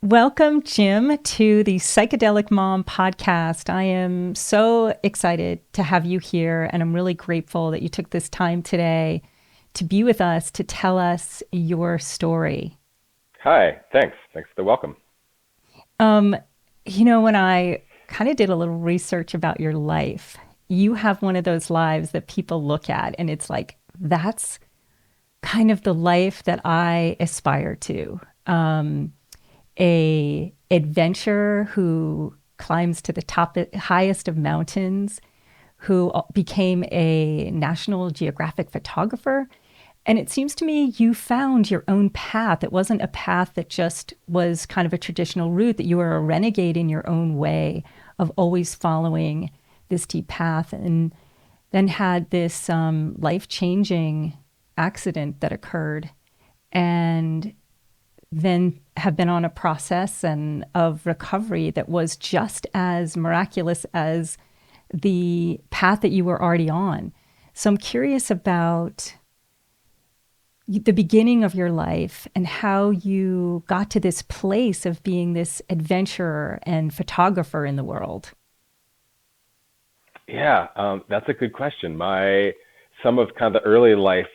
Welcome, Jim, to the Psychedelic Mom podcast. I am so excited to have you here, and I'm really grateful that you took this time today to be with us, to tell us your story. Hi, thanks. Thanks for the welcome. When I kind of did a little research about your life, you have one of those lives that people look at, and it's like, that's kind of the life that I aspire to. A adventurer who climbs to the highest of mountains, who became a National Geographic photographer. And it seems to me you found your own path. It wasn't a path that just was kind of a traditional route, that you were a renegade in your own way of always following this deep path, and then had this life-changing accident that occurred, and then have been on a process and of recovery that was just as miraculous as the path that you were already on. So I'm curious about the beginning of your life and how you got to this place of being this adventurer and photographer in the world. Yeah, that's a good question. Some of kind of the early life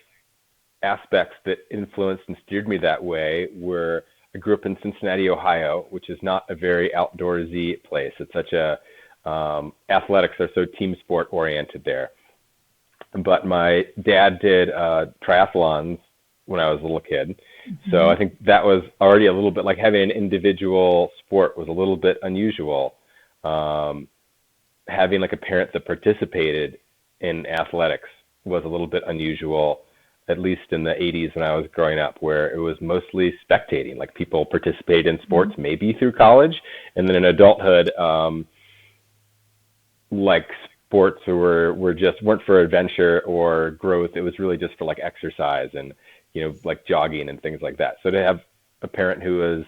aspects that influenced and steered me that way were, I grew up in Cincinnati, Ohio, which is not a very outdoorsy place. It's such a, athletics are so team sport oriented there. But my dad did triathlons when I was a little kid. Mm-hmm. So I think that was already a little bit like having an individual sport was a little bit unusual. Having like a parent that participated in athletics was a little bit unusual, at least in the 80s when I was growing up, where it was mostly spectating. Like people participated in sports, mm-hmm. maybe through college, and then in adulthood, like sports weren't for adventure or growth. It was really just for like exercise and, like jogging and things like that. So to have a parent who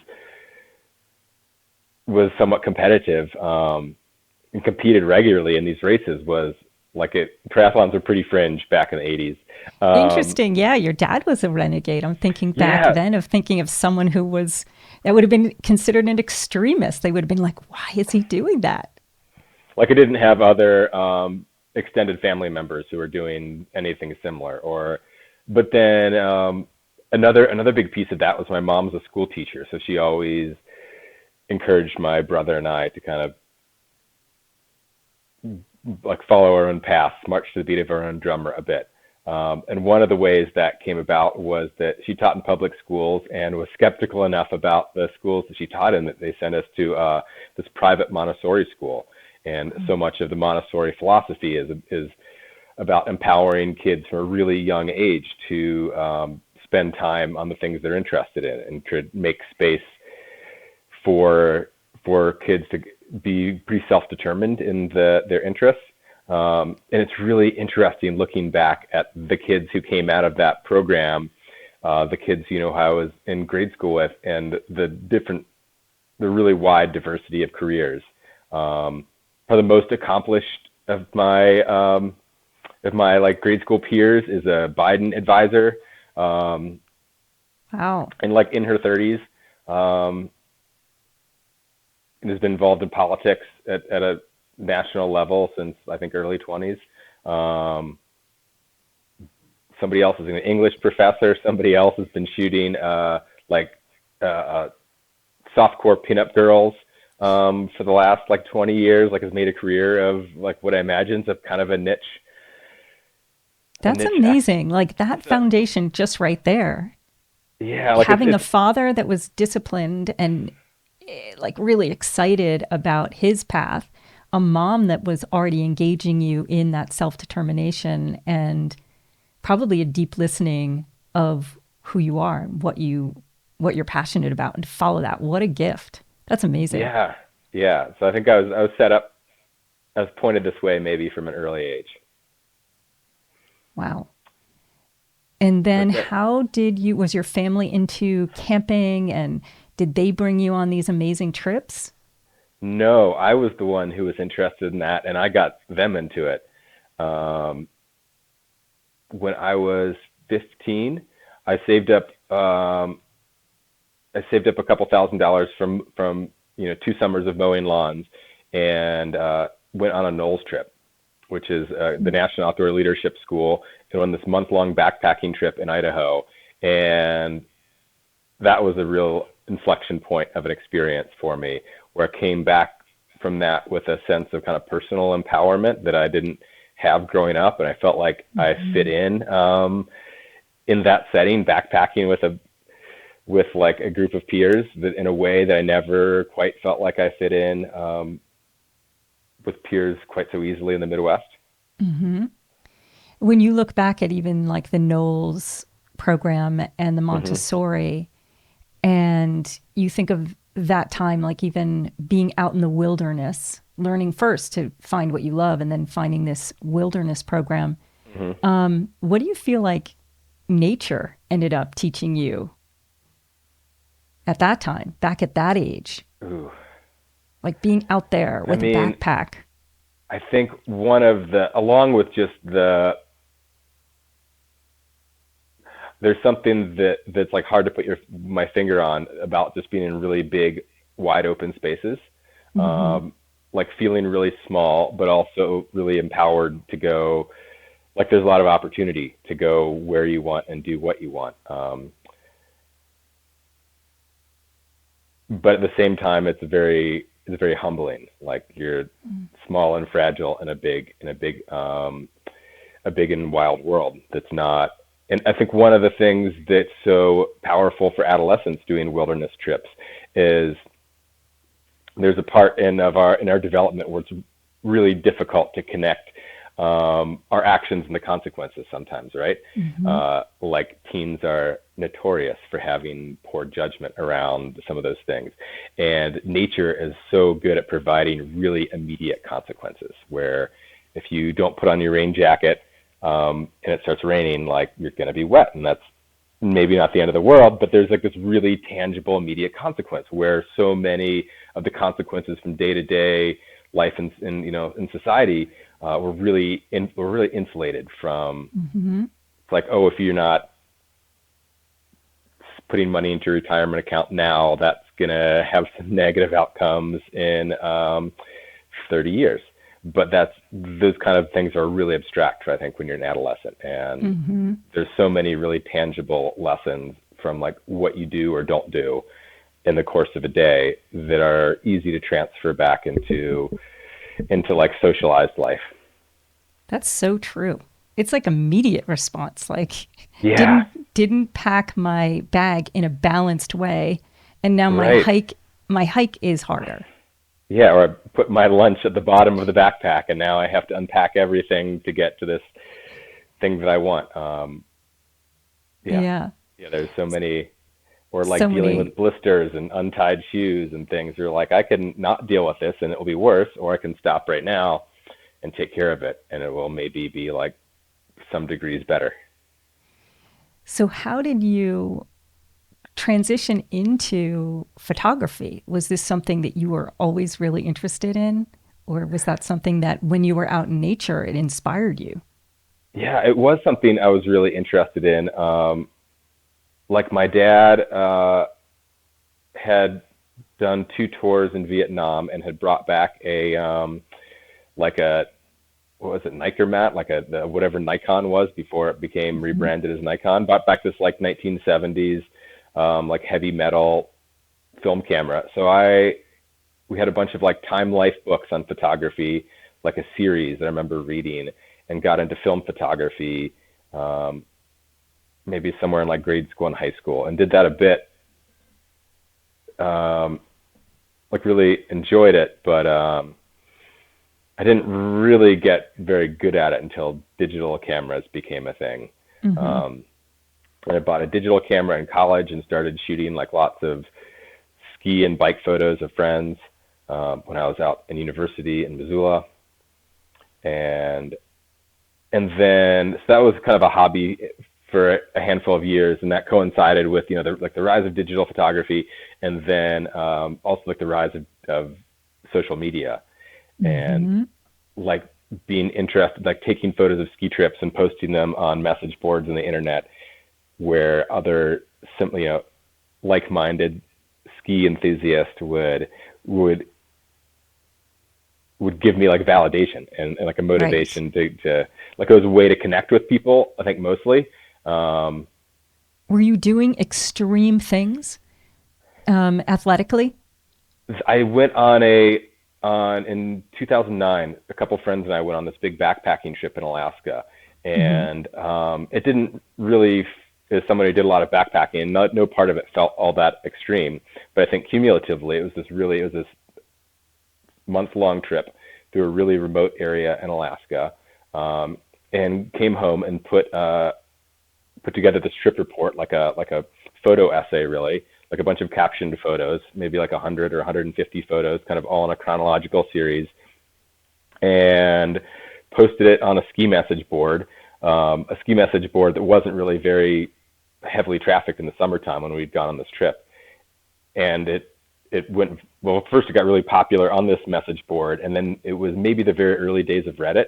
was somewhat competitive, and competed regularly in these races was like triathlons were pretty fringe back in the 80s. Interesting. Yeah, your dad was a renegade. I'm thinking back then of thinking of someone that would have been considered an extremist. They would have been like, why is he doing that? Like I didn't have other extended family members who were doing anything similar. But then another big piece of that was my mom's a school teacher. So she always encouraged my brother and I to kind of like follow our own path, march to the beat of our own drummer a bit. And one of the ways that came about was that she taught in public schools and was skeptical enough about the schools that she taught in that they sent us to this private Montessori school. And so much of the Montessori philosophy is about empowering kids from a really young age to spend time on the things they're interested in and to make space for kids to be pretty self-determined in their interests. And it's really interesting looking back at the kids who came out of that program, the kids, who I was in grade school with, and the really wide diversity of careers. Probably the most accomplished of my like grade school peers is a Biden advisor. Wow. And like in her 30s. And has been involved in politics at a national level since I think early 20s. Somebody else is an English professor. Somebody else has been shooting softcore pinup girls for the last like 20 years. Like has made a career of like what I imagine is a kind of a niche. That's amazing. Like that foundation just right there. Yeah, like having a father that was disciplined and like really excited about his path, a mom that was already engaging you in that self-determination and probably a deep listening of who you are and what you're passionate about, and to follow that. What a gift. That's amazing. Yeah. So I think I was set up, I was pointed this way maybe from an early age. Wow. And then was your family into camping, and did they bring you on these amazing trips? No, I was the one who was interested in that, and I got them into it. Um, when I was 15, I saved up a couple $1,000s from 2 summers of mowing lawns, and went on a NOLS trip, which is the National Outdoor Leadership School, and on this month-long backpacking trip in Idaho. And that was a real inflection point of an experience for me, where I came back from that with a sense of kind of personal empowerment that I didn't have growing up, and I felt like I fit in that setting, backpacking with like a group of peers, that in a way that I never quite felt like I fit in with peers quite so easily in the Midwest. Mm-hmm. When you look back at even like the Knowles program and the Montessori, and you think of that time, like even being out in the wilderness, learning first to find what you love and then finding this wilderness program, what do you feel like nature ended up teaching you at that time, back at that age? Ooh. Like being out there with a backpack. I think one of along with just there's something that's like hard to put my finger on about just being in really big, wide open spaces, like feeling really small, but also really empowered to go. Like there's a lot of opportunity to go where you want and do what you want. But at the same time, it's very humbling. Like you're small and fragile in a big and wild world that's not. And I think one of the things that's so powerful for adolescents doing wilderness trips is there's a part in our development where it's really difficult to connect our actions and the consequences sometimes, right? Like teens are notorious for having poor judgment around some of those things. And nature is so good at providing really immediate consequences, where if you don't put on your rain jacket and it starts raining, like you're going to be wet. And that's maybe not the end of the world, but there's like this really tangible, immediate consequence, where so many of the consequences from day-to-day life in society we're really insulated from. It's like, oh, if you're not putting money into your retirement account now, that's gonna have some negative outcomes in 30 years. But those kind of things are really abstract, I think, when you're an adolescent. And there's so many really tangible lessons from like what you do or don't do in the course of a day that are easy to transfer back into like socialized life. That's so true. It's like immediate response. Like didn't pack my bag in a balanced way, and now my hike is harder. Yeah, or I put my lunch at the bottom of the backpack, and now I have to unpack everything to get to this thing that I want. There's so many, or like dealing with blisters and untied shoes and things. You're like, I can not deal with this and it will be worse, or I can stop right now and take care of it, and it will maybe be like some degrees better. So how did you transition into photography? Was this something that you were always really interested in, or was that something that when you were out in nature, it inspired you? Yeah, it was something I was really interested in. Like my dad had done 2 tours in Vietnam and had brought back what was it, Niker mat, like whatever Nikon was before it became rebranded as Nikon. Brought back this like 1970s like heavy metal film camera. So we had a bunch of like Time Life books on photography, like a series that I remember reading, and got into film photography maybe somewhere in like grade school and high school, and did that a bit. Like really enjoyed it, but I didn't really get very good at it until digital cameras became a thing. And I bought a digital camera in college and started shooting like lots of ski and bike photos of friends when I was out in university in Missoula. And then so that was kind of a hobby for a handful of years, and that coincided with the rise of digital photography, and then also like the rise of social media. And like being interested, like taking photos of ski trips and posting them on message boards on the internet, where other simply, like-minded ski enthusiasts would give me like validation and like a Right. motivation to like, it was a way to connect with people, I think mostly. Um, Were you doing extreme things athletically? I went on in 2009. A couple friends and I went on this big backpacking trip in Alaska, Hmm. and it didn't really. As somebody who did a lot of backpacking, no part of it felt all that extreme. But I think cumulatively, it was this month-long trip through a really remote area in Alaska, and came home and put together this trip report, like a photo essay, really, like a bunch of captioned photos, maybe like 100 or 150 photos, kind of all in a chronological series, and posted it on a ski message board that wasn't really very heavily trafficked in the summertime when we'd gone on this trip. And it went, well, first it got really popular on this message board, and then it was maybe the very early days of Reddit,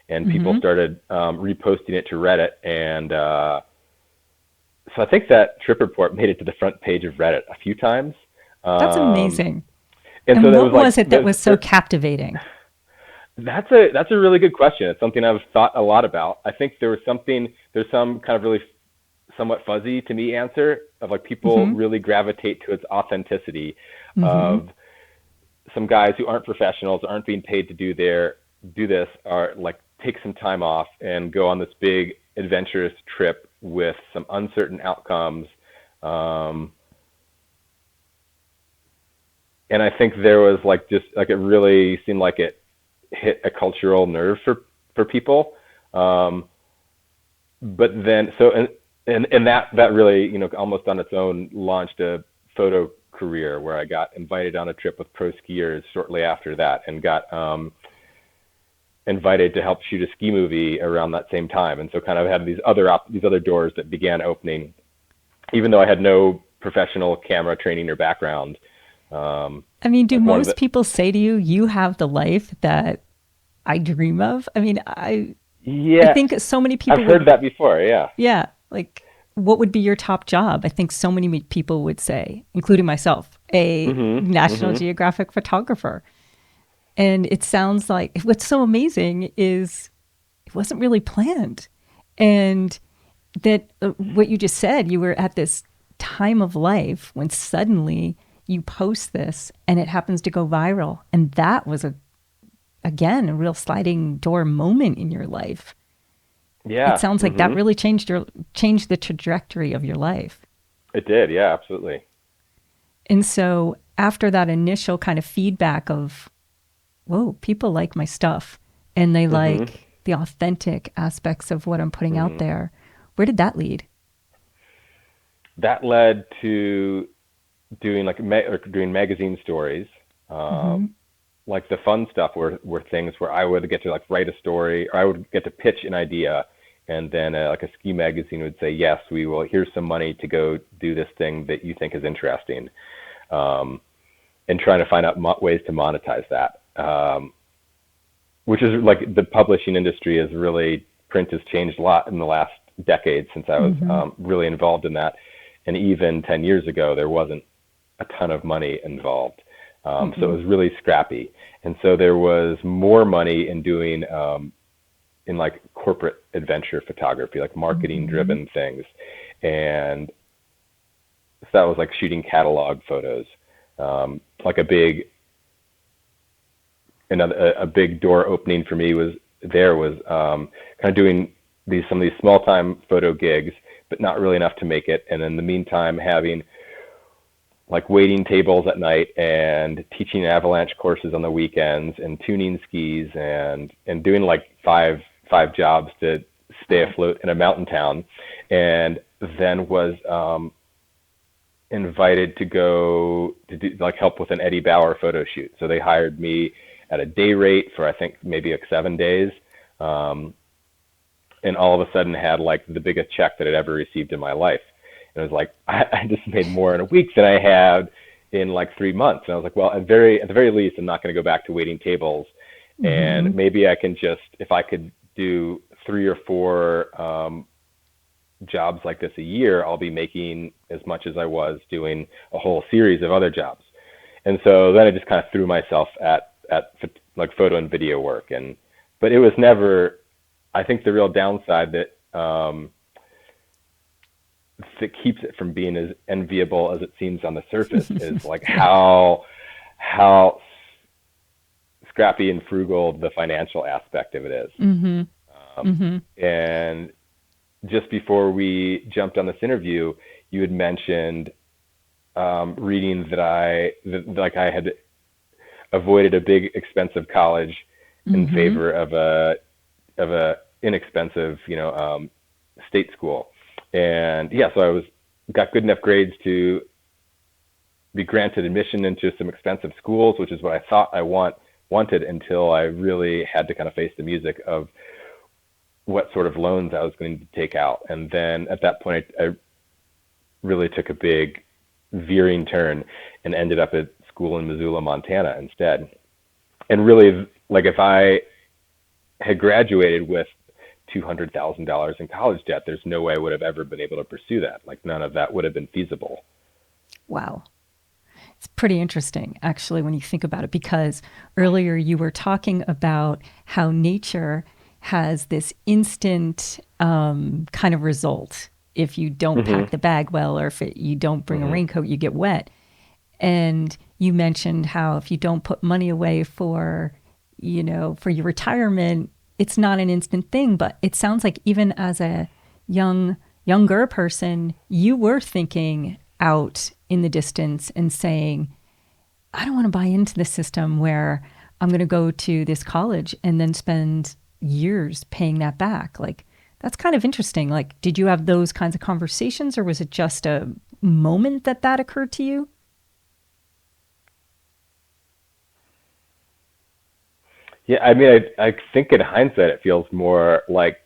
and people Hmm. started reposting it to Reddit, and so I think that trip report made it to the front page of Reddit a few times. That's Um, amazing. and so And there what was like was it that was so captivating? that's a really good question. It's something I've thought a lot about. I think there's some kind of really somewhat fuzzy to me answer of like people Hmm. really gravitate to its authenticity Hmm. of some guys who aren't professionals, aren't being paid to do this, are like take some time off and go on this big adventurous trip with some uncertain outcomes. Um, and I think there was like just like it really seemed like it hit a cultural nerve for people. Um, but then and that really, almost on its own launched a photo career where I got invited on a trip with pro skiers shortly after that, and got invited to help shoot a ski movie around that same time. And so kind of had these other doors that began opening, even though I had no professional camera training or background. I mean, do Like one of most the people say to you, "You have the life that I dream of"? I mean, I Yeah, think so many I've people heard would, that before. Yeah. yeah, like, what would be your top job? I think so many people would say, including myself, a Mhm. National Mhm. Geographic photographer. And it sounds like what's so amazing is it wasn't really planned. And that what you just said, you were at this time of life when suddenly you post this and it happens to go viral. And that was again, a real sliding door moment in your life. It Yeah. sounds like that Mhm. really changed the trajectory of your life. It did. Yeah, absolutely. And so after that initial kind of feedback of, whoa, people like my stuff and they Mhm. like the authentic aspects of what I'm putting out Mhm. there, where did that lead? That led to doing magazine stories. Mm-hmm. Um, like the fun stuff were things where I would get to like write a story, or I would get to pitch an idea, and then like a ski magazine would say, "Yes, we will. Here's some money to go do this thing that you think is interesting," um, and trying to find out ways to monetize that. Which is like the publishing industry is really, print has changed a lot in the last decade since I was Mm-hmm. really involved in that. And even 10 years ago, there wasn't a ton of money involved. So Mm-hmm. it was really scrappy. And so there was more money in doing in like corporate adventure photography, like marketing Mm-hmm. driven things. And so that was like shooting catalog photos. Like a big door opening for me was kind of doing some of these small time photo gigs, but not really enough to make it. And in the meantime, having like waiting tables at night and teaching avalanche courses on the weekends and tuning skis and doing like five jobs to stay Wow. afloat in a mountain town. And then was invited to go to do like help with an Eddie Bauer photo shoot. So they hired me at a day rate for I think maybe like 7 days, um, and all of a sudden had like the biggest check that I'd ever received in my life. And it was like I just made more in a week than I had in like 3 months. And I was like, well, at the very least, I'm not going to go back to waiting tables And Mm-hmm. maybe I can just, if I could do 3 or 4 jobs like this a year, I'll be making as much as I was doing a whole series of other jobs. And so then I just kind of threw myself at like photo and video work. But it was never, I think the real downside that keeps it from being as enviable as it seems on the surface is like Yeah. how scrappy and frugal the financial aspect of it is. Mm-hmm. Mm-hmm. And just before we jumped on this interview, you had mentioned reading that I had avoided a big expensive college in Mm-hmm. favor of a inexpensive, state school. And yeah, so got good enough grades to be granted admission into some expensive schools, which is what I thought I wanted until I really had to kind of face the music of what sort of loans I was going to take out. And then at that point, I really took a big veering turn and ended up at school in Missoula, Montana instead. And really, like if I had graduated with $200,000 in college debt, there's no way I would have ever been able to pursue that. Like none of that would have been feasible. Wow. It's pretty interesting, actually, when you think about it, because earlier you were talking about how nature has this instant kind of result. If you don't Hmm. pack the bag well, or if you don't bring a Hmm. raincoat, you get wet. And you mentioned how if you don't put money away for, for your retirement, it's not an instant thing. But it sounds like even as a younger person, you were thinking out in the distance and saying, I don't want to buy into the system where I'm going to go to this college and then spend years paying that back. Like, that's kind of interesting. Like, did you have those kinds of conversations, or was it just a moment that occurred to you? Yeah, I mean, I think in hindsight, it feels more like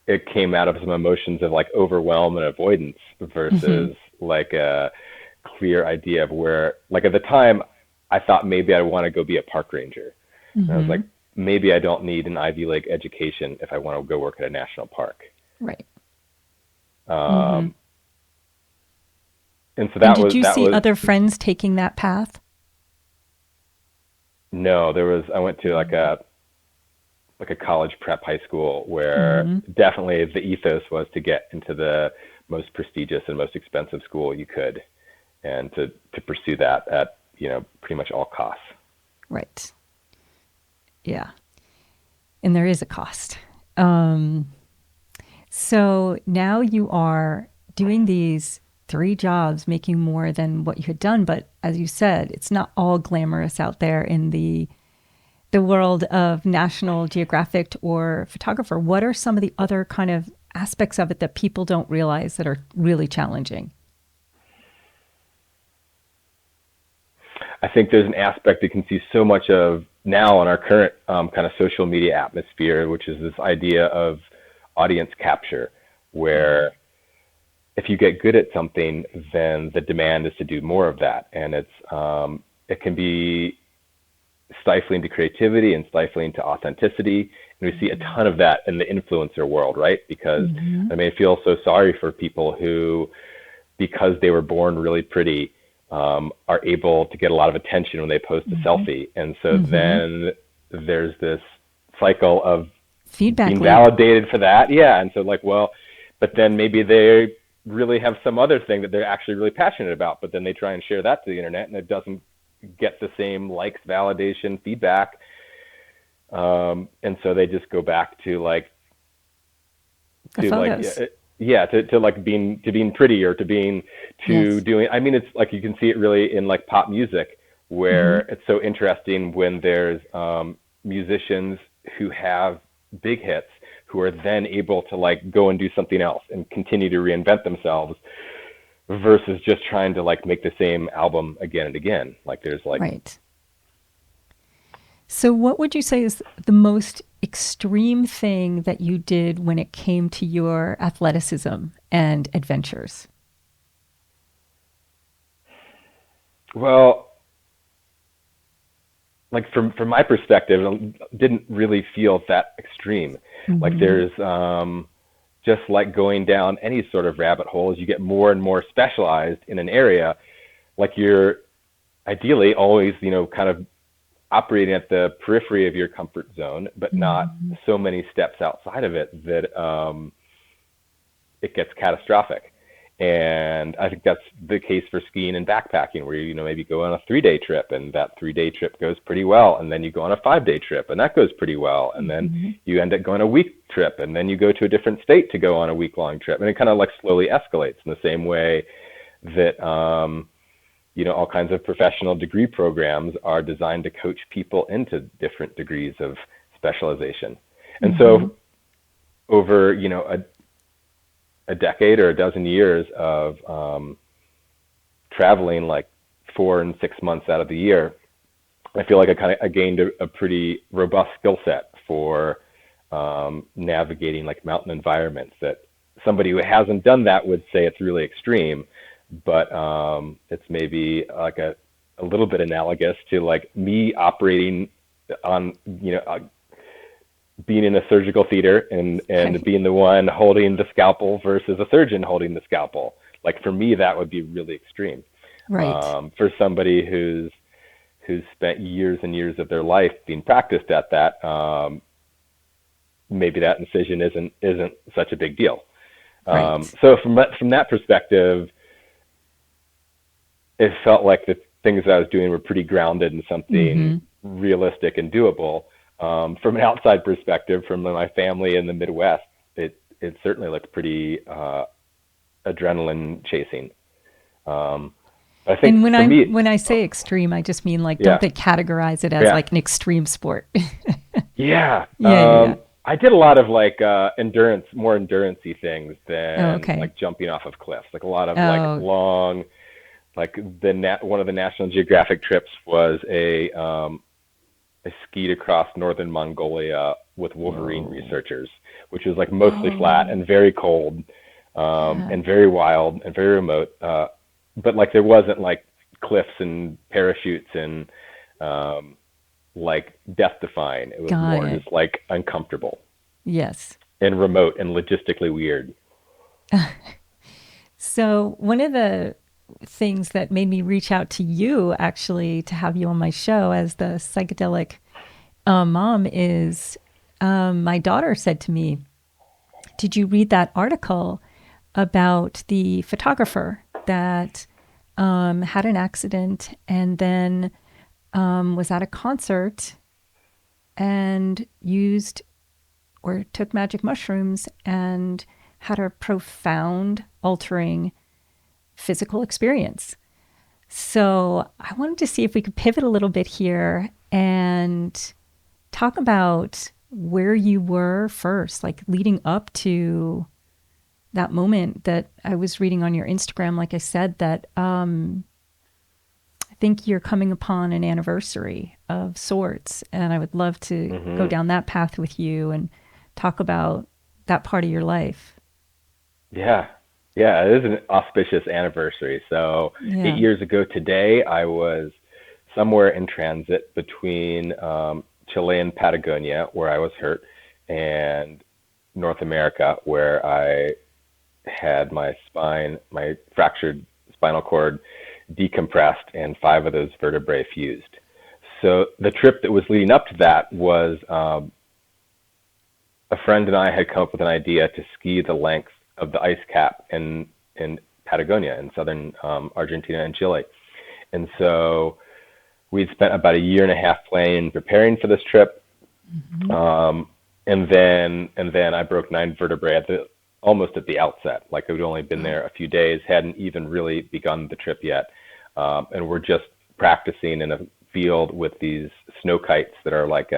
it came out of some emotions of like overwhelm and avoidance Mm-hmm. versus like a clear idea of where, like at the time, I thought maybe I want to go be a park ranger. And I was Mm-hmm. like, maybe I don't need an Ivy League education if I want to go work at a national park. Right. Mm-hmm. Um, and so And that did was you that see was other friends taking that path? no, there was I went to like a college prep high school where Mm-hmm. definitely the ethos was to get into the most prestigious and most expensive school you could, and to pursue that at pretty much all costs. Right. Yeah. And there is a cost. Um, so now you are doing these 3 jobs, making more than what you had done. But as you said, it's not all glamorous out there in the world of National Geographic or photographer. What are some of the other kind of aspects of it that people don't realize that are really challenging? I think there's an aspect you can see so much of now in our current kind of social media atmosphere, which is this idea of audience capture, where if you get good at something, then the demand is to do more of that, and it can be stifling to creativity and stifling to authenticity. And we see a ton of that in the influencer world, right? Because Mm-hmm. I mean, I feel so sorry for people who, because they were born really pretty, are able to get a lot of attention when they post a Mm-hmm. selfie. And so Mm-hmm. then there's this cycle of Feedback being loop. validated for that. Yeah. And so like, well, but then maybe they really have some other thing that they're actually really passionate about, but then they try and share that to the internet and it doesn't get the same likes, validation, feedback. And so they just go back to The photos. yeah, to like being pretty or to Yes. doing, I mean, it's like you can see it really in like pop music where Mm-hmm. it's so interesting when there's musicians who have big hits who are then able to like go and do something else and continue to reinvent themselves versus just trying to like make the same album again and again. Like there's like, Right. So, what would you say is the most extreme thing that you did when it came to your athleticism and adventures? well, like from my perspective, it didn't really feel that extreme. Like Mm-hmm. there's just like going down any sort of rabbit hole, as you get more and more specialized in an area, like you're ideally always, kind of operating at the periphery of your comfort zone, but not Mm-hmm. so many steps outside of it that it gets catastrophic. And I think that's the case for skiing and backpacking, where maybe go on a 3-day trip, and that 3-day trip goes pretty well, and then you go on a 5-day trip, and that goes pretty well, and then Mm-hmm. you end up going a week trip, and then you go to a different state to go on a week-long trip, and it kind of like slowly escalates in the same way that all kinds of professional degree programs are designed to coach people into different degrees of specialization. And Mm-hmm. so over a decade or a dozen years of traveling like 4 and 6 months out of the year, I feel like I gained a pretty robust skill set for navigating like mountain environments that somebody who hasn't done that would say it's really extreme, but it's maybe like a little bit analogous to like me operating on, being in a surgical theater and Right. being the one holding the scalpel versus a surgeon holding the scalpel. Like for me, that would be really extreme. Right. For somebody who's spent years and years of their life being practiced at that, maybe that incision isn't such a big deal. Right. So from that perspective, it felt like the things I was doing were pretty grounded in something Mm-hmm. realistic and doable. From an outside perspective, from my family in the Midwest, it certainly looked pretty adrenaline chasing. Um, I think And when for I me, when I say extreme, I just mean like, don't yeah, they categorize it as yeah, like an extreme sport? yeah. Yeah, yeah, yeah. I did a lot of like more endurancey things Oh, than okay. like jumping off of cliffs. Like a lot of like Oh, long, like one of the National Geographic trips was I skied across northern Mongolia with wolverine whoa. researchers, which was like mostly flat Oh, and very cold, yeah. and very wild and very remote. But like there wasn't like cliffs and parachutes and like death defying. It was Got more it. just like uncomfortable Yes. and remote and logistically weird. So, one of the things that made me reach out to you actually to have you on my show as the psychedelic mom is my daughter said to me, did you read that article about the photographer that had an accident and then was at a concert and used or took magic mushrooms and had a profound altering physical experience? So I wanted to see if we could pivot a little bit here and talk about where you were first, like leading up to that moment that I was reading on your Instagram. Like I said, that I think you're coming upon an anniversary of sorts, and I would love to go Hmm. down that path with you and talk about that part of your life. Yeah. Yeah, it is an auspicious anniversary. So eight Yeah. years ago today, I was somewhere in transit between Chile and Patagonia, where I was hurt, and North America, where I had my fractured spinal cord decompressed, and 5 of those vertebrae fused. So the trip that was leading up to that was a friend and I had come up with an idea to ski the length of the ice cap in Patagonia in southern Argentina and Chile. And so we'd spent about a year and a half planning and preparing for this trip. Mm-hmm. And then I broke 9 vertebrae almost at the outset. Like I'd only been Oh, there a few days, hadn't even really begun the trip yet, and we're just practicing in a field with these snow kites that are like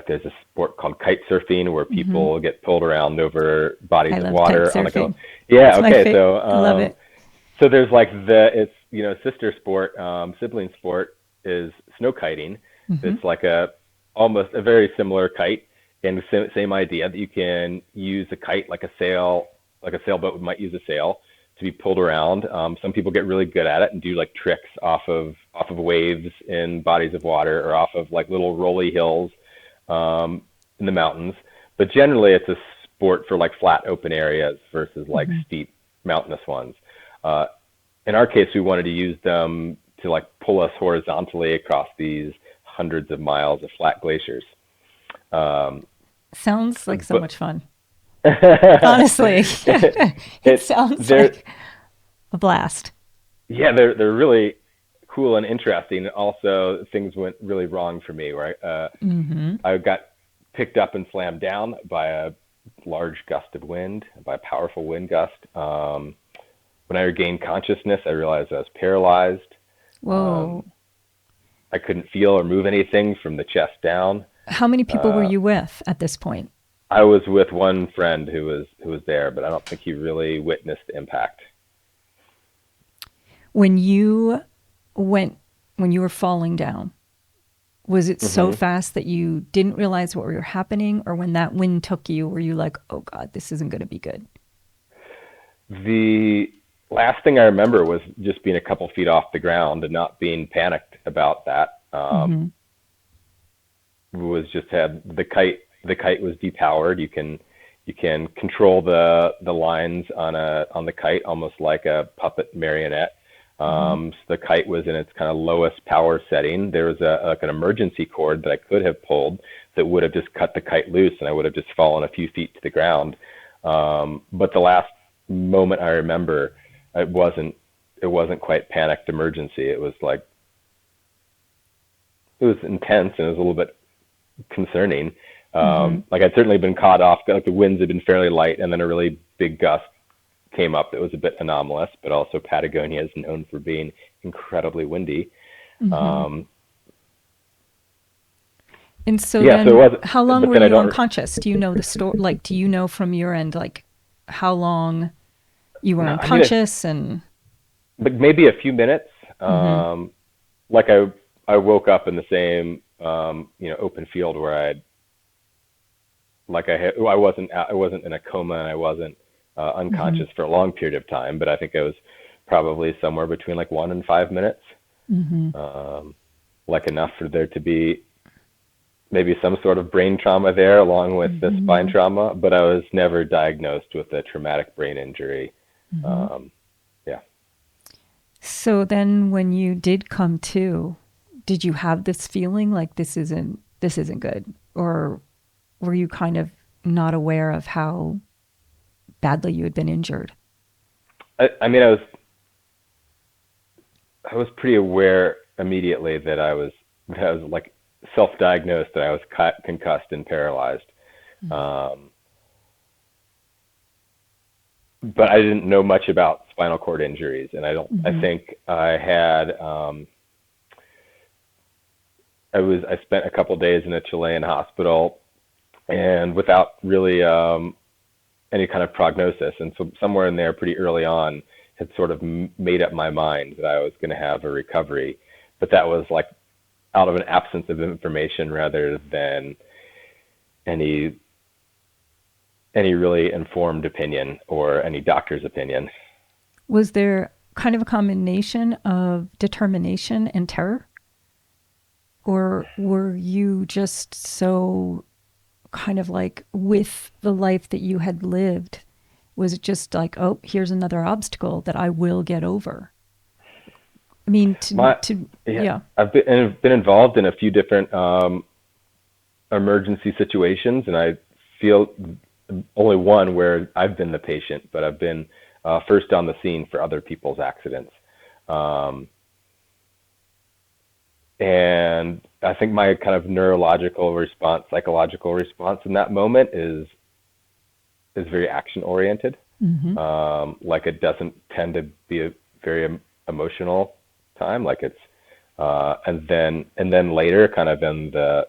there's a sport called kite surfing where mm-hmm. people get pulled around over bodies I of love kite water on like a surfing. yeah, It's my okay, favorite. so I love it. so there's like it's sister sport, sibling sport is snow kiting. Mm-hmm. It's like a almost a very similar kite, and the same idea that you can use a kite like a sailboat might use a sail to be pulled around. Some people get really good at it and do like tricks off of waves in bodies of water or off of like little rolly hills in the mountains. But generally, it's a sport for like flat open areas versus like steep mountainous ones. In our case, we wanted to use them to like pull us horizontally across these hundreds of miles of flat glaciers. Sounds like so But much fun. Honestly, it it sounds they're like a blast. yeah, they're really cool and interesting. Also, things went really wrong for me where I got picked up and slammed down by a large gust of wind, by a powerful wind gust. When I regained consciousness, I realized I was paralyzed. Whoa. I couldn't feel or move anything from the chest down. How many people were you with at this point? I was with one friend who was there, but I don't think he really witnessed the impact. When you went, when you were falling down, was it so fast that you didn't realize what were happening? Or when that wind took you, were you like, oh God, this isn't going to be good? The last thing I remember was just being a couple feet off the ground and not being panicked about that. Was just had the kite. The kite was depowered. You can control the lines on the kite almost like a puppet marionette. So the kite was in its kind of lowest power setting. There was like an emergency cord that I could have pulled that would have just cut the kite loose, and I would have just fallen a few feet to the ground. But the last moment I remember, it wasn't quite panicked emergency. It was like it was intense and it was a little bit concerning. Like I'd certainly been caught off. Like the winds had been fairly light, and then a really big gust came up that was a bit anomalous. But also Patagonia is known for being incredibly windy. And so Yeah, then, so it wasn't. how long But were then I you don't. unconscious? Do you know the story? Like, do you know from your end, like, how long you were No, I mean, unconscious? And but maybe a few minutes. Like I woke up in the same open field where I wasn't in a coma and I wasn't unconscious for a long period of time, but I think I was probably somewhere between like 1 and 5 minutes, like enough for there to be maybe some sort of brain trauma there along with the spine trauma, but I was never diagnosed with a traumatic brain injury. Yeah. so then, when you did come to, did you have this feeling like this isn't good, or were you kind of not aware of how badly you had been injured? I mean, I was pretty aware immediately that I was like self-diagnosed that I was concussed and paralyzed. But I didn't know much about spinal cord injuries, and I think I had I spent a couple days in a Chilean hospital, and without really any kind of prognosis, and so somewhere in there, pretty early on, had sort of made up my mind that I was going to have a recovery, but that was like out of an absence of information rather than any really informed opinion or any doctor's opinion. Was there kind of a combination of determination and terror? Or were you just so kind of like with the life that you had lived? Was it just like, oh, here's another obstacle that I will get over? I mean, yeah. I've been involved in a few different emergency situations, and I feel only one where I've been the patient, but I've been first on the scene for other people's accidents. And I think my kind of neurological response, psychological response in that moment is very action oriented. Like it doesn't tend to be a very emotional time. Like it's and then later, kind of in the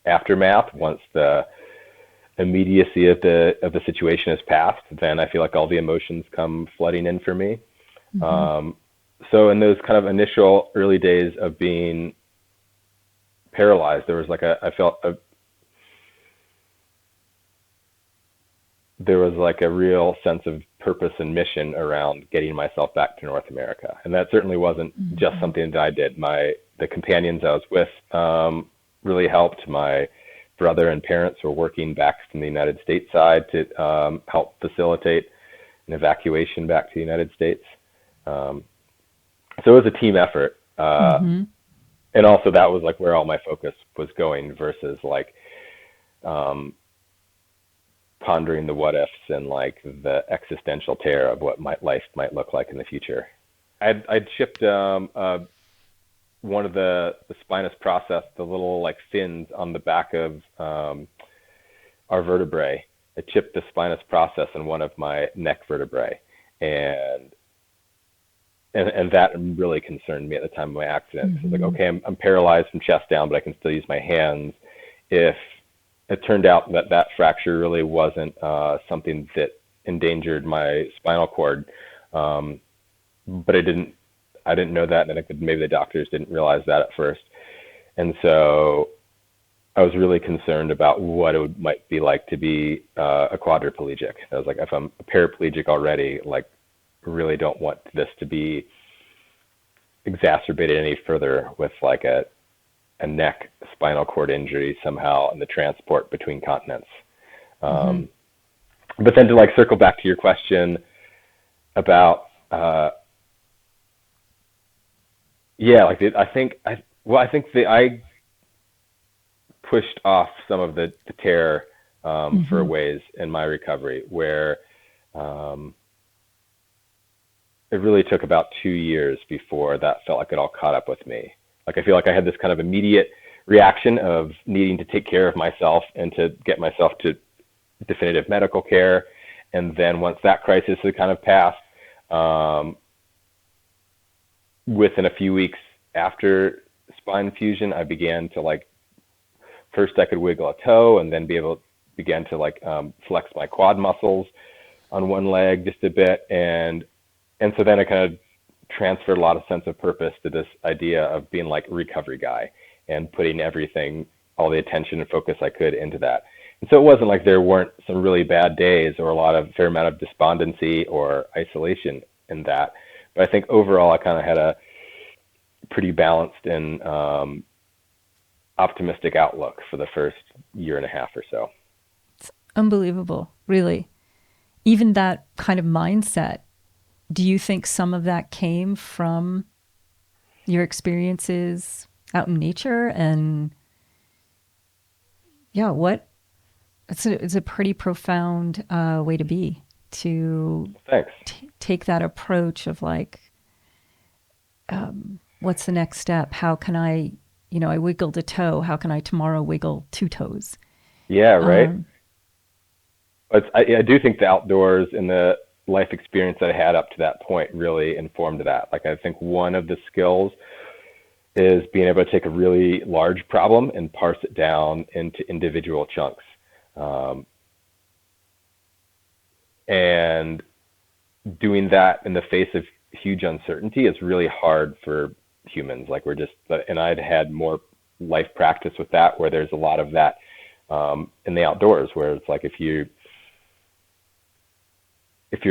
aftermath, once the immediacy of the situation has passed, then I feel like all the emotions come flooding in for me. So in those kind of initial early days of being paralyzed, there was like there was like a real sense of purpose and mission around getting myself back to North America. And that certainly wasn't just something that I did. The companions I was with really helped. My brother and parents were working back from the United States side to help facilitate an evacuation back to the United States. So it was a team effort. And also that was like where all my focus was going versus like pondering the what ifs and like the existential terror of what life might look like in the future. I'd shipped one of the spinous process, the little like fins on the back of our vertebrae. I chipped the spinous process in one of my neck vertebrae, and that really concerned me at the time of my accident. So like, okay, I'm paralyzed from chest down, but I can still use my hands. If it turned out that fracture really wasn't something that endangered my spinal cord, but I didn't know that, and I think maybe the doctors didn't realize that at first. And so I was really concerned about what it might be like to be a quadriplegic. I was like, if I'm a paraplegic already, like, really don't want this to be exacerbated any further with like a neck spinal cord injury somehow in the transport between continents. But then to like circle back to your question about, I think that I pushed off some of the terror for a ways in my recovery, where it really took about 2 years before that felt like it all caught up with me. Like, I feel like I had this kind of immediate reaction of needing to take care of myself and to get myself to definitive medical care. And then once that crisis had kind of passed, within a few weeks after spine fusion, I began to like, first I could wiggle a toe, and then began to like flex my quad muscles on one leg just a bit. And so then I kind of transferred a lot of sense of purpose to this idea of being like a recovery guy and putting everything, all the attention and focus I could into that. And so it wasn't like there weren't some really bad days or a fair amount of despondency or isolation in that. But I think overall I kind of had a pretty balanced and optimistic outlook for the first year and a half or so. It's unbelievable, really. Even that kind of mindset, do you think some of that came from your experiences out in nature? And yeah, it's a pretty profound way to be, to take that approach of like, what's the next step? How can I wiggled a toe. How can I tomorrow wiggle 2 toes? Yeah, right. I do think the outdoors and the life experience that I had up to that point really informed that. Like, I think one of the skills is being able to take a really large problem and parse it down into individual chunks. And doing that in the face of huge uncertainty is really hard for humans. Like, and I'd had more life practice with that, where there's a lot of that in the outdoors, where it's like, if you're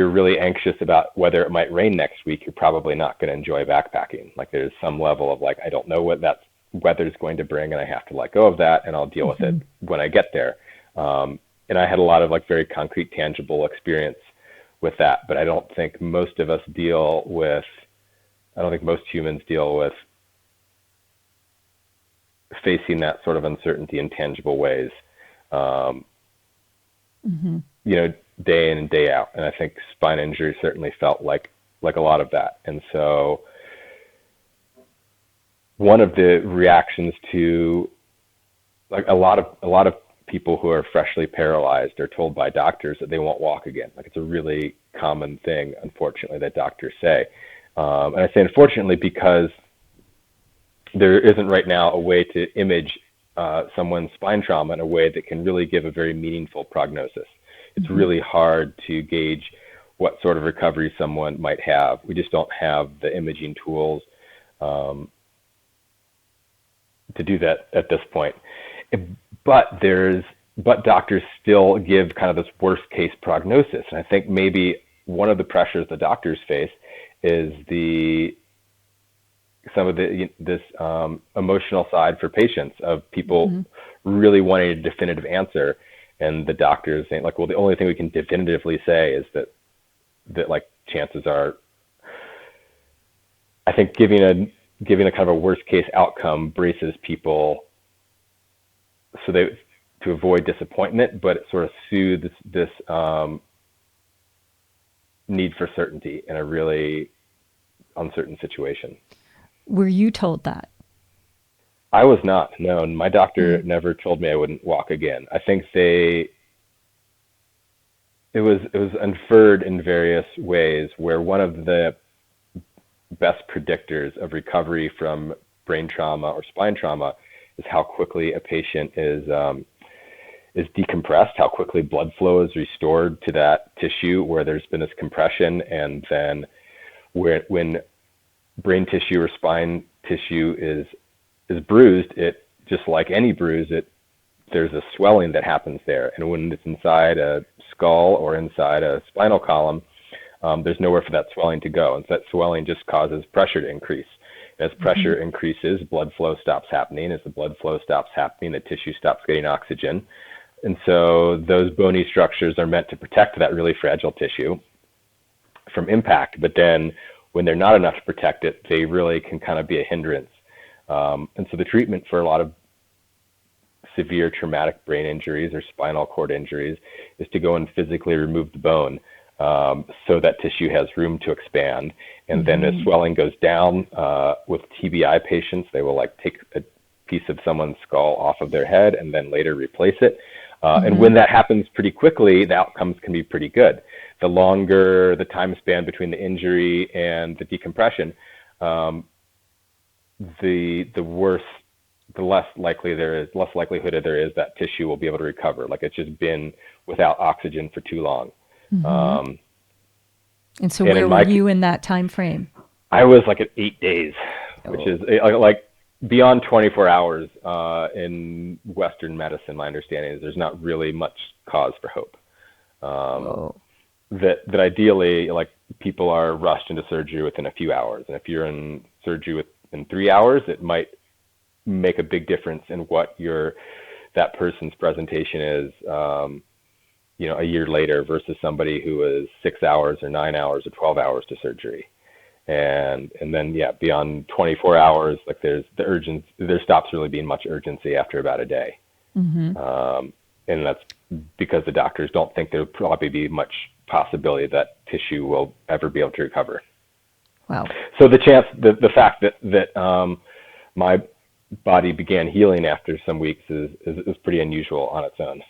really anxious about whether it might rain next week, you're probably not going to enjoy backpacking. Like, there's some level of like, I don't know what that weather's going to bring, and I have to let go of that, and I'll deal with it when I get there. And I had a lot of like very concrete, tangible experience with that, but I don't think most humans deal with facing that sort of uncertainty in tangible ways. Day in and day out. And I think spine injury certainly felt like a lot of that. And so one of the reactions to, like, a lot of people who are freshly paralyzed are told by doctors that they won't walk again. Like, it's a really common thing, unfortunately, that doctors say. And I say unfortunately because there isn't right now a way to image someone's spine trauma in a way that can really give a very meaningful prognosis. It's really hard to gauge what sort of recovery someone might have. We just don't have the imaging tools to do that at this point. But doctors still give kind of this worst case prognosis. And I think maybe one of the pressures the doctors face is some of this emotional side for patients of people really wanting a definitive answer, and the doctors saying like, well, the only thing we can definitively say is that like chances are, I think giving a kind of a worst case outcome braces people so to avoid disappointment, but it sort of soothes this need for certainty in a really uncertain situation. Were you told that? I was not. No, my doctor never told me I wouldn't walk again. I think it was inferred in various ways, where one of the best predictors of recovery from brain trauma or spine trauma is how quickly a patient is decompressed, how quickly blood flow is restored to that tissue where there's been this compression, and then when brain tissue or spine tissue is bruised, it just like any bruise, there's a swelling that happens there, and when it's inside a skull or inside a spinal column, there's nowhere for that swelling to go, and so that swelling just causes pressure to increase. As pressure increases, blood flow stops happening. As the blood flow stops happening, the tissue stops getting oxygen. And so those bony structures are meant to protect that really fragile tissue from impact. But then when they're not enough to protect it, they really can kind of be a hindrance. And so the treatment for a lot of severe traumatic brain injuries or spinal cord injuries is to go and physically remove the bone, so that tissue has room to expand. And then as swelling goes down, with TBI patients, they will like take a piece of someone's skull off of their head and then later replace it. And when that happens pretty quickly, the outcomes can be pretty good. The longer the time span between the injury and the decompression, the worse, the less likelihood there is that tissue will be able to recover. Like it's just been without oxygen for too long. And so where were you in that time frame? I was like at 8 days, which is like beyond 24 hours. In Western medicine, my understanding is there's not really much cause for hope. That ideally, like people are rushed into surgery within a few hours, and if you're in surgery within 3 hours, it might make a big difference in what that person's presentation is. A year later versus somebody who is 6 hours or 9 hours or 12 hours to surgery. And then, beyond 24 hours, like there stops really being much urgency after about a day. And that's because the doctors don't think there'll probably be much possibility that tissue will ever be able to recover. Wow. So the fact that my body began healing after some weeks is pretty unusual on its own.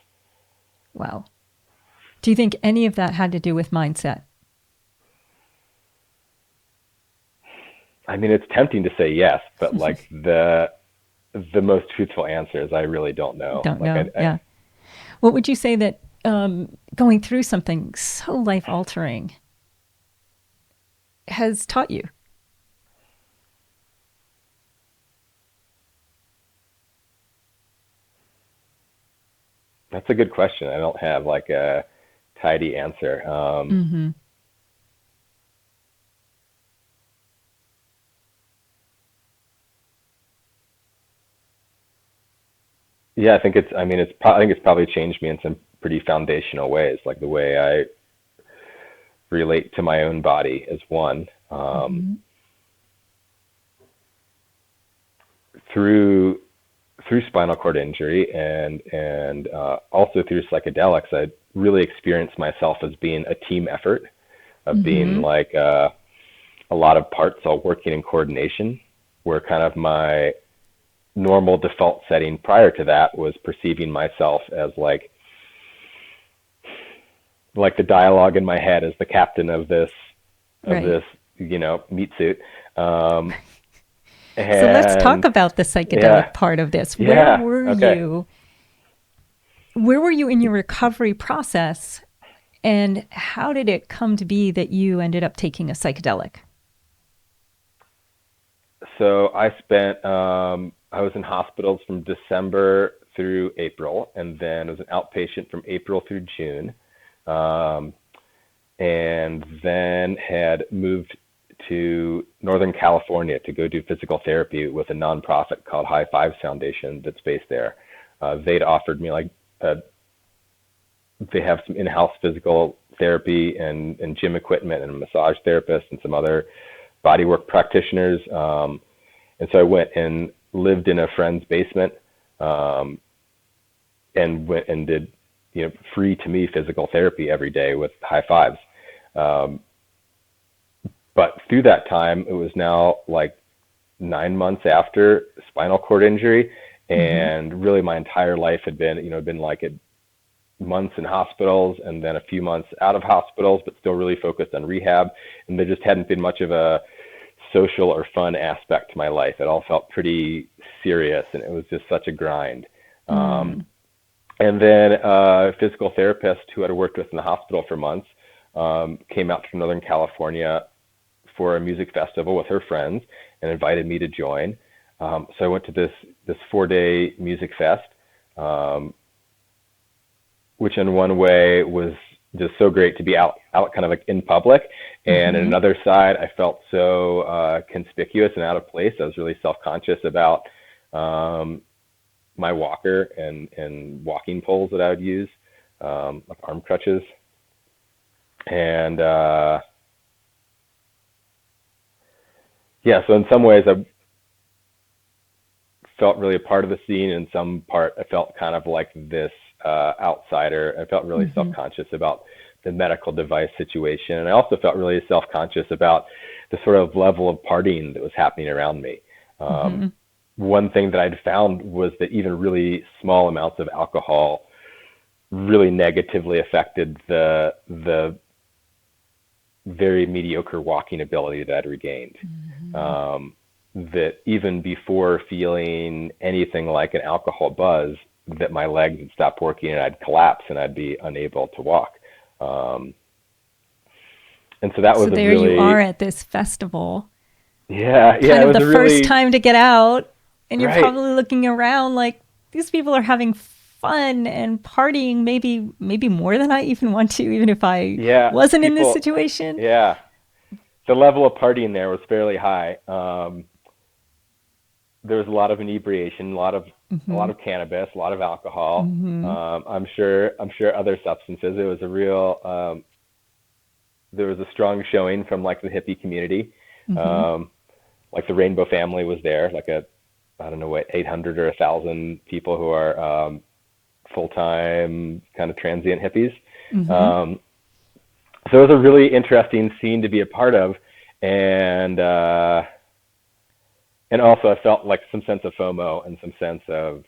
Wow. Do you think any of that had to do with mindset? I mean, it's tempting to say yes, but like the most truthful answer is I really don't know. Yeah. What would you say that going through something so life-altering has taught you? That's a good question. I don't have like a tidy answer. Yeah, I think it's probably changed me in some pretty foundational ways, like the way I relate to my own body as one. Through spinal cord injury and also through psychedelics, I really experienced myself as being a team effort, of being like a lot of parts all working in coordination, where kind of my normal default setting prior to that was perceiving myself as like the dialogue in my head as the captain of this meat suit. So let's talk about the psychedelic part of this. Where were you in your recovery process, and how did it come to be that you ended up taking a psychedelic? So I was in hospitals from December through April, and then I was an outpatient from April through June. and then had moved to Northern California to go do physical therapy with a nonprofit called High Fives Foundation that's based there. They'd offered me they have some in-house physical therapy and gym equipment and a massage therapist and some other bodywork practitioners. And so I went and lived in a friend's basement, and went and did, free to me physical therapy every day with High Fives. But through that time, it was now like 9 months after spinal cord injury, and really my entire life had been like months in hospitals and then a few months out of hospitals, but still really focused on rehab. And there just hadn't been much of a social or fun aspect to my life. It all felt pretty serious, and it was just such a grind. And then a physical therapist who I'd worked with in the hospital for months came out to Northern California for a music festival with her friends and invited me to join. So I went to this 4-day music fest, which in one way was just so great to be out kind of like in public. And on another side, I felt so conspicuous and out of place. I was really self-conscious about my walker and walking poles that I would use, like arm crutches. And so in some ways I felt really a part of the scene. In some part, I felt kind of like this outsider. I felt really self-conscious about the medical device situation. And I also felt really self-conscious about the sort of level of partying that was happening around me. One thing that I'd found was that even really small amounts of alcohol really negatively affected the very mediocre walking ability that I'd regained. That even before feeling anything like an alcohol buzz, that my legs would stop working and I'd collapse and I'd be unable to walk. And so that was so there really, you are at this festival. Yeah, Kind it of was the first time to get out, and you're Right. probably looking around like these people are having fun and partying, maybe more than I even want to, even if I wasn't in this situation. Yeah, the level of partying there was fairly high. There was a lot of inebriation, a lot of cannabis, a lot of alcohol. I'm sure other substances. It was a real. There was a strong showing from like the hippie community. Like the Rainbow Family was there, like 800 or 1,000 people who are full-time kind of transient hippies. So it was a really interesting scene to be a part of, and also I felt like some sense of FOMO and some sense of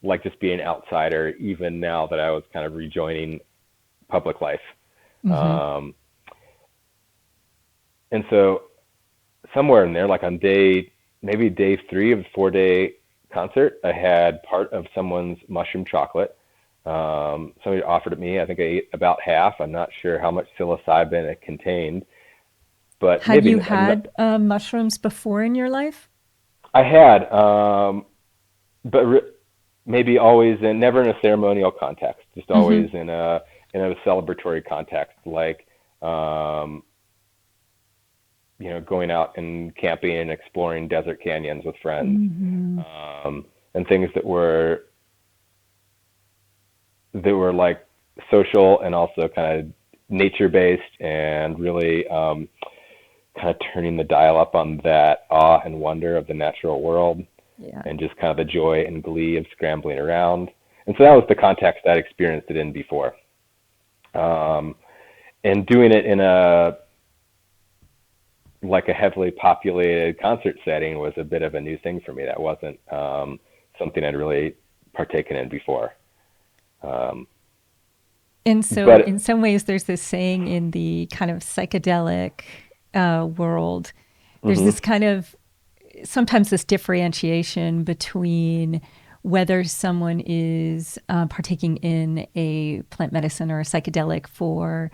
like just being an outsider, even now that I was kind of rejoining public life. And so somewhere in there, like on maybe day 3 of the 4-day concert, I had part of someone's mushroom chocolate. Somebody offered it me. I think I ate about half. I'm not sure how much psilocybin it contained, but Had you had mushrooms before in your life? I had, but maybe always never in a ceremonial context, just always in a celebratory context, like going out and camping and exploring desert canyons with friends, and things that were like social and also kind of nature-based, and really kind of turning the dial up on that awe and wonder of the natural world, and just kind of the joy and glee of scrambling around. And so that was the context I'd experienced it in before. And doing it in a heavily populated concert setting was a bit of a new thing for me. That wasn't something I'd really partaken in before. And so in some ways, there's this saying in the kind of psychedelic world, there's this kind of, sometimes this differentiation between whether someone is partaking in a plant medicine or a psychedelic for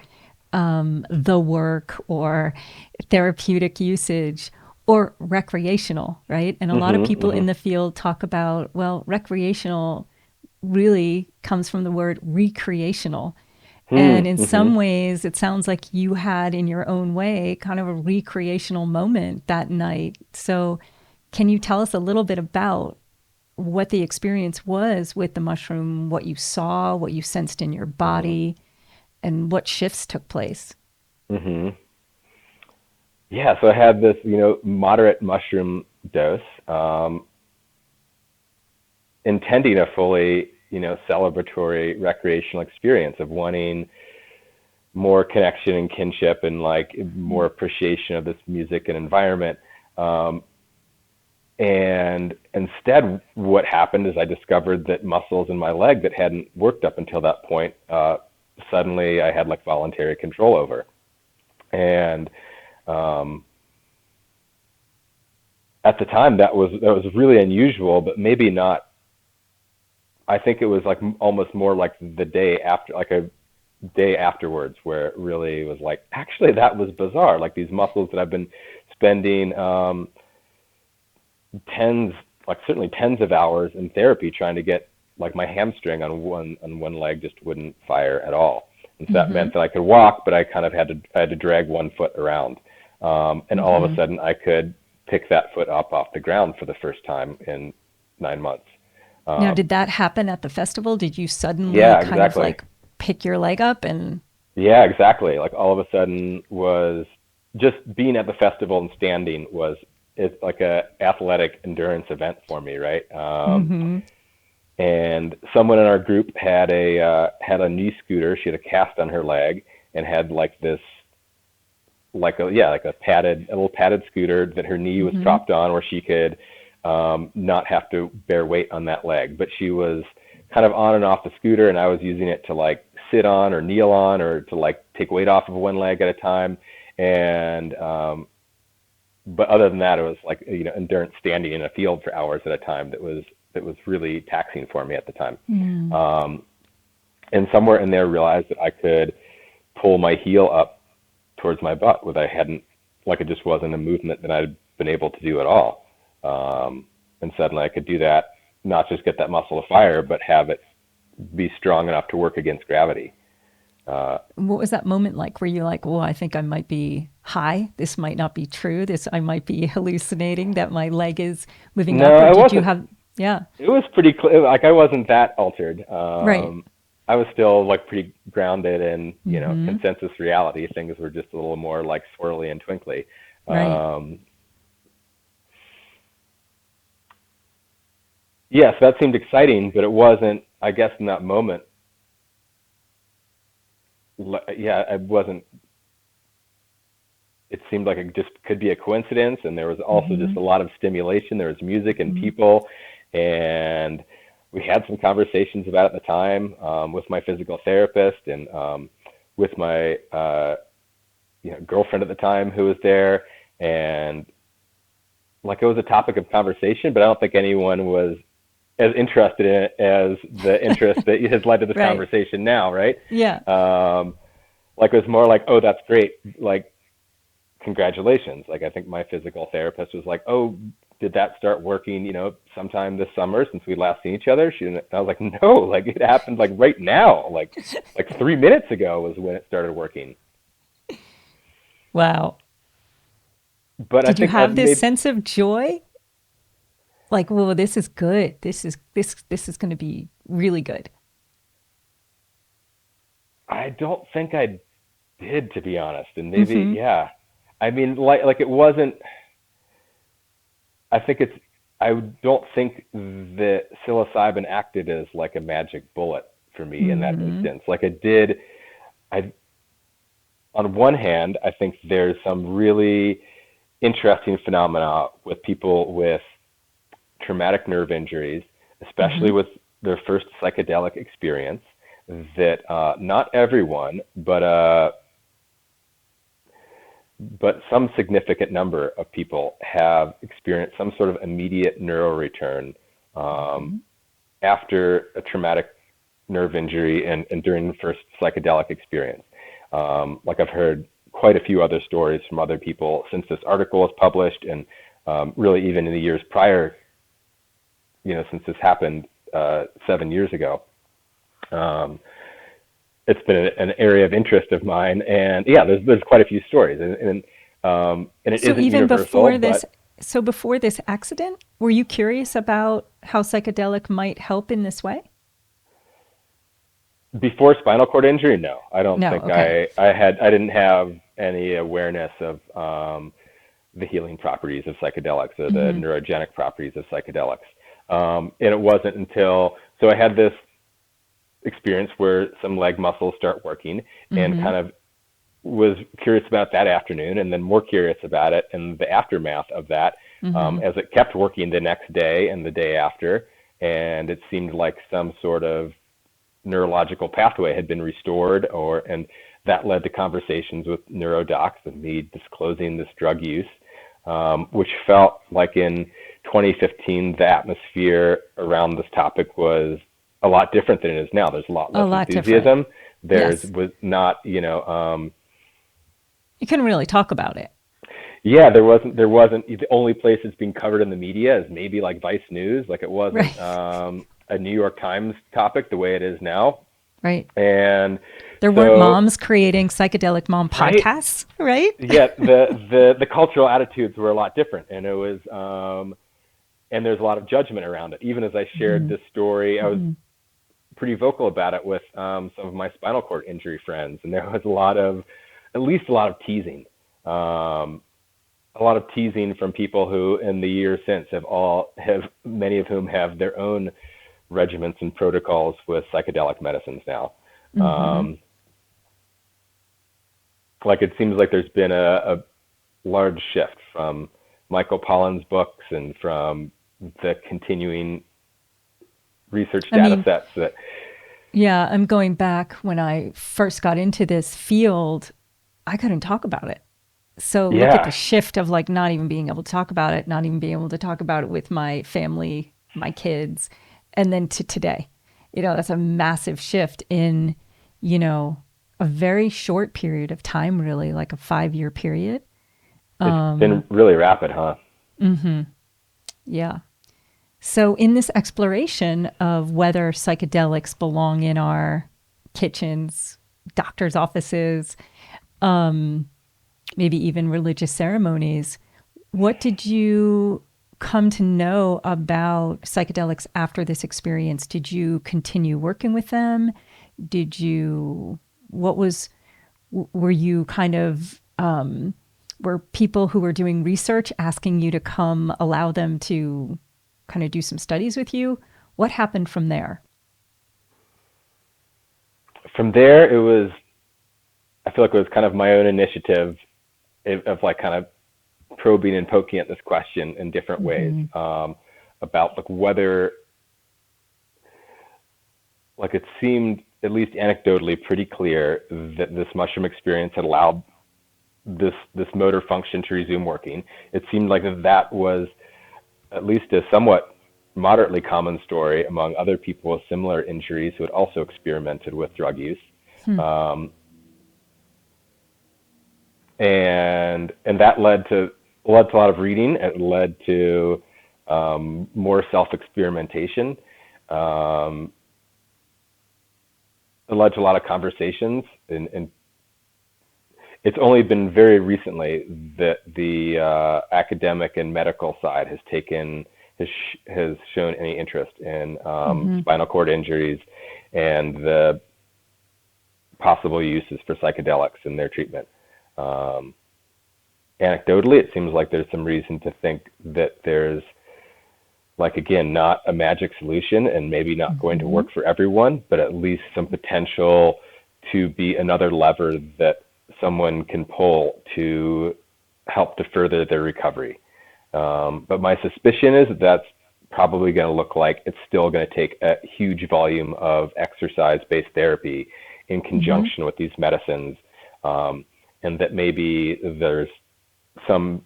the work or therapeutic usage or recreational, right? And a lot of people in the field talk about, well, recreational really comes from the word recreational. And in Mm-hmm. some ways, it sounds like you had, in your own way, kind of a recreational moment that night. So, can you tell us a little bit about what the experience was with the mushroom, what you saw, what you sensed in your Mm-hmm. body, and what shifts took place? Mm-hmm. Yeah, so I had this, moderate mushroom dose, intending a fully, celebratory recreational experience of wanting more connection and kinship and like more appreciation of this music and environment. Um, and instead, what happened is I discovered that muscles in my leg that hadn't worked up until that point, suddenly I had like voluntary control over. And um, at the time, that was really unusual, but maybe not. I think it was like almost more like the day after, like a day afterwards, where it really was like, actually, that was bizarre. Like these muscles that I've been spending tens, like certainly tens of hours in therapy trying to get like my hamstring on one leg just wouldn't fire at all. And so that Mm-hmm. meant that I could walk, but I had to drag one foot around. And all of a Mm-hmm. sudden I could pick that foot up off the ground for the first time in 9 months. Now, Um, did that happen at the festival? Did you suddenly yeah, kind of exactly. like pick your leg up and Yeah, exactly. Like all of a sudden was just being at the festival and standing was it's like a athletic endurance event for me, right? mm-hmm. And someone in our group had a knee scooter. She had a cast on her leg and had like this like a little padded scooter that her knee was Mm-hmm. propped on where she could not have to bear weight on that leg. But she was kind of on and off the scooter, and I was using it to like sit on or kneel on or to like take weight off of one leg at a time. And but other than that, it was like endurance standing in a field for hours at a time. That was really taxing for me at the time. Mm. Um, and somewhere in there, realized that I could pull my heel up towards my butt, where I hadn't, like it just wasn't a movement that I'd been able to do at all. And suddenly I could do that, not just get that muscle to fire, but have it be strong enough to work against gravity. Uh, What was that moment like? Were you like, well, I think I might be high. This might not be true. This, I might be hallucinating that my leg is moving no, up. Or I did you wasn't. have, yeah, It was pretty clear. Like I wasn't that altered. right. I was still like pretty grounded in, Mm-hmm. consensus reality. Things were just a little more like swirly and twinkly. Right. Um, yes, that seemed exciting, but it wasn't. I guess in that moment, yeah, I wasn't. It seemed like it just could be a coincidence, and there was also Mm-hmm. just a lot of stimulation. There was music and Mm-hmm. people, and we had some conversations about it at the time with my physical therapist and with my girlfriend at the time who was there, and like it was a topic of conversation, but I don't think anyone was as interested in it as the interest that has led to this Right. conversation now, right? Yeah. Um, like it was more like, oh, that's great, like congratulations. Like I think my physical therapist was like, oh, did that start working, sometime this summer since we last seen each other? I was like, no, like it happened like right now, like 3 minutes ago was when it started working. Wow. But I Did you think I have this maybe sense of joy? Like, well, this is good. This is going to be really good. I don't think I did, to be honest. And maybe, Mm-hmm. yeah. I mean, like it wasn't. I think it's. I don't think that psilocybin acted as like a magic bullet for me in that Mm-hmm. instance. Like it did. I on one hand, I think there's some really interesting phenomena with people with traumatic nerve injuries, especially Mm-hmm. with their first psychedelic experience, that not everyone, but some significant number of people have experienced some sort of immediate neural return um, Mm-hmm. after a traumatic nerve injury and during the first psychedelic experience. Like I've heard quite a few other stories from other people since this article was published, and really even in the years prior, since this happened 7 years ago. Um, it's been an area of interest of mine, and yeah, there's quite a few stories, and it So isn't even universal, before but this, so before this accident, were you curious about how psychedelic might help in this way? before spinal cord injury, no, I don't No. think Okay. I didn't have any awareness of the healing properties of psychedelics or the Mm-hmm. neurogenic properties of psychedelics. And it wasn't until, so I had this experience where some leg muscles start working, and Mm-hmm. kind of was curious about that afternoon, and then more curious about it and the aftermath of that, Mm-hmm. as it kept working the next day and the day after. And it seemed like some sort of neurological pathway had been restored, and that led to conversations with neurodocs and me disclosing this drug use, which felt like in 2015 the atmosphere around this topic was a lot different than it is now. There's a lot A less lot different. enthusiasm. There's Yes. was not, You couldn't really talk about it. yeah, there wasn't the only place it's being covered in the media is maybe like Vice News. Like, it wasn't Right. a New York Times topic the way it is now. Right. And There weren't so, moms creating psychedelic mom right, podcasts, right? yeah, the cultural attitudes were a lot different, and it was and there's a lot of judgment around it. Even as I shared Mm-hmm. this story, I was Mm-hmm. pretty vocal about it with some of my spinal cord injury friends, and there was a lot of, at least a lot of teasing, um, a lot of teasing from people who, in the years since, have many of whom have their own regimens and protocols with psychedelic medicines now. Mm-hmm. Um, like, it seems like there's been a large shift from Michael Pollan's books and from the continuing research I data mean, sets that, yeah, I'm going back when I first got into this field, I couldn't talk about it. So look at the yeah, shift of like not even being able to talk about it, not even being able to talk about it with my family, my kids, and then to today. That's a massive shift in, you know, a very short period of time, really, like a 5 year period. it's been really rapid, huh? Yeah. So, in this exploration of whether psychedelics belong in our kitchens, doctors' offices, maybe even religious ceremonies, what did you come to know about psychedelics after this experience? Did you continue working with them? Did you, what was, were you kind of, were people who were doing research asking you to come allow them to kind of do some studies with you? What happened from there? From there, it was, I feel like it was kind of my own initiative of like kind of probing and poking at this question in different ways, Mm-hmm. about like whether, like, it seemed, at least anecdotally, pretty clear that this mushroom experience had allowed this motor function to resume working. It seemed like that was at least a somewhat moderately common story among other people with similar injuries who had also experimented with drug use. Hmm. Um, and that led to a lot of reading. It led to more self experimentation. Um, it led to a lot of conversations, and it's only been very recently that the academic and medical side has shown any interest in Mm-hmm. spinal cord injuries and the possible uses for psychedelics in their treatment. Um, Anecdotally, it seems like there's some reason to think that there's, like, again, not a magic solution and maybe not going to Mm-hmm. work for everyone, but at least some potential to be another lever that someone can pull to help to further their recovery. But my suspicion is that that's probably going to look like it's still going to take a huge volume of exercise-based therapy in Mm-hmm. conjunction with these medicines, and that maybe there's some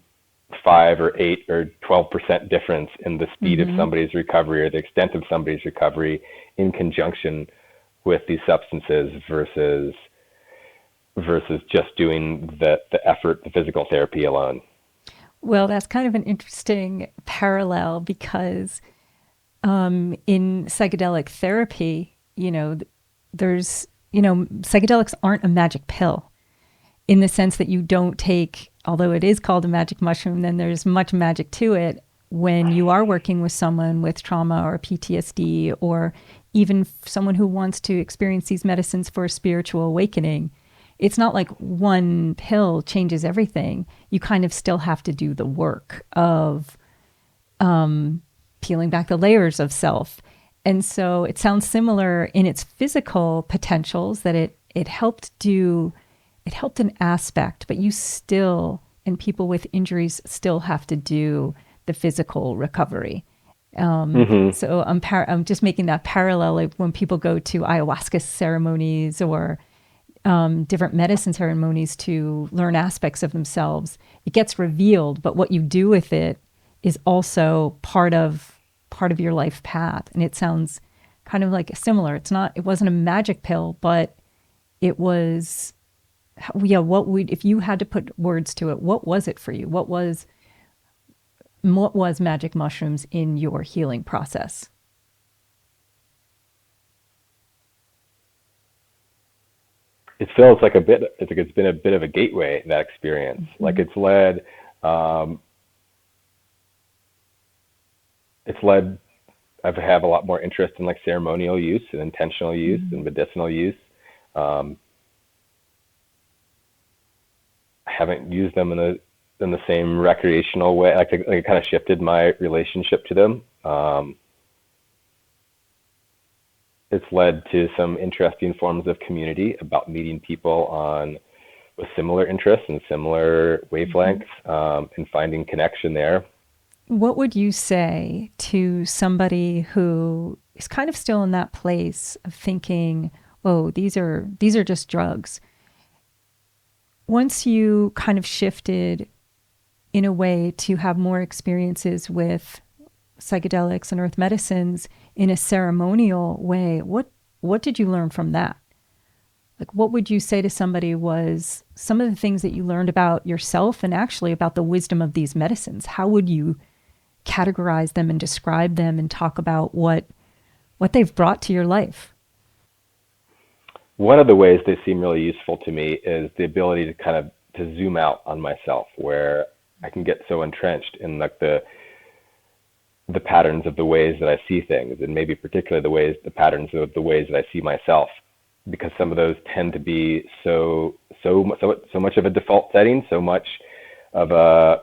5 or 8 or 12% difference in the speed of Mm-hmm. somebody's recovery or the extent of somebody's recovery in conjunction with these substances versus just doing the effort, the physical therapy alone. Well, that's kind of an interesting parallel because in psychedelic therapy, there's psychedelics aren't a magic pill in the sense that you don't take, although it is called a magic mushroom, then there's much magic to it when you are working with someone with trauma or PTSD, or even someone who wants to experience these medicines for a spiritual awakening. It's not like one pill changes everything. You kind of still have to do the work of peeling back the layers of self. And so it sounds similar in its physical potentials, that it helped an aspect, but you still, and people with injuries still have to do the physical recovery. So I'm just making that parallel, like when people go to ayahuasca ceremonies or different medicine ceremonies to learn aspects of themselves, it gets revealed, but what you do with it is also part of your life path. And it sounds kind of like similar. It wasn't a magic pill, but it was, if you had to put words to it, what was it for you? What was magic mushrooms in your healing process? It feels like it's been a bit of a gateway, that experience. Mm-hmm. Like I have a lot more interest in like ceremonial use and intentional use and medicinal use. I haven't used them in the same recreational way. I kind of shifted my relationship to them. It's led to some interesting forms of community, about meeting people with similar interests and similar wavelengths, and finding connection there. What would you say to somebody who is kind of still in that place of thinking, "Oh, these are just drugs"? Once you kind of shifted in a way to have more experiences with psychedelics and earth medicines in a ceremonial way, what did you learn from that? Like, what would you say to somebody was some of the things that you learned about yourself and actually about the wisdom of these medicines? How would you categorize them and describe them and talk about what they've brought to your life? One of the ways they seem really useful to me is the ability to zoom out on myself, where I can get so entrenched in like the patterns of the ways that I see things, and maybe particularly the patterns of the ways that I see myself, because some of those tend to be so much of a default setting, so much of a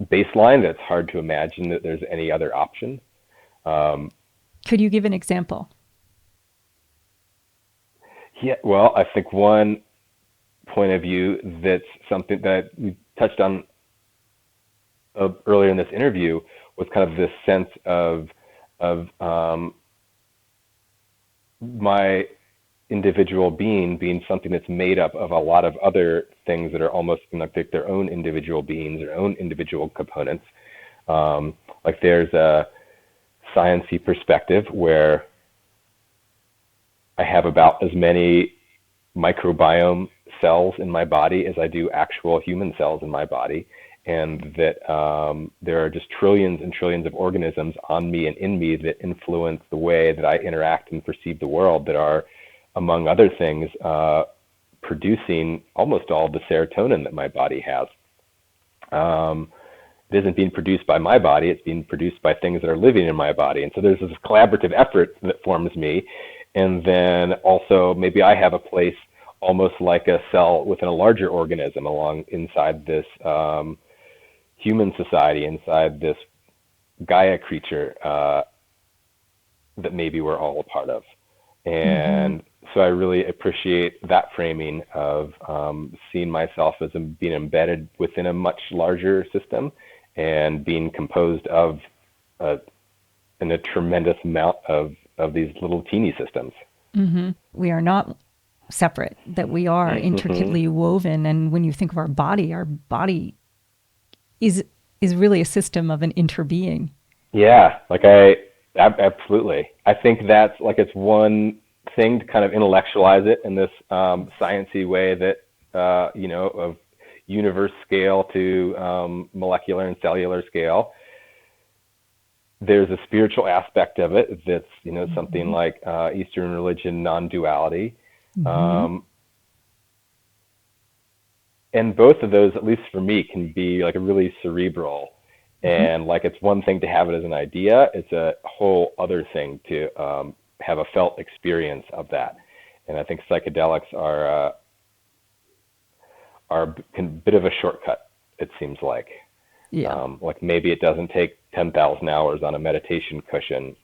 baseline that it's hard to imagine that there's any other option. Could you give an example? Yeah, well, I think one point of view that's something that we touched on earlier in this interview was kind of this sense of my individual being something that's made up of a lot of other things that are almost like their own individual beings, their own individual components. Like there's a science-y perspective where I have about as many microbiome cells in my body as I do actual human cells in my body, and that there are just trillions and trillions of organisms on me and in me that influence the way that I interact and perceive the world, that are, among other things, producing almost all the serotonin that my body has. It isn't being produced by my body, it's being produced by things that are living in my body. And so there's this collaborative effort that forms me. And then also maybe I have a place almost like a cell within a larger organism inside this human society, inside this Gaia creature that maybe we're all a part of. And so I really appreciate that framing of seeing myself as being embedded within a much larger system and being composed of a tremendous amount of these little teeny systems. We are not separate, that we are intricately woven. And when you think of our body is really a system of an interbeing. Yeah, absolutely. I think that's like, it's one thing to kind of intellectualize it in this science-y way that, of universe scale to molecular and cellular scale. There's a spiritual aspect of it that's, something like Eastern religion, non-duality. Mm-hmm. Um, and both of those, at least for me, can be like a really cerebral, Mm-hmm. and like it's one thing to have it as an idea, it's a whole other thing to have a felt experience of that. And I think psychedelics are a bit of a shortcut, it seems like. Yeah. Like maybe it doesn't take 10,000 hours on a meditation cushion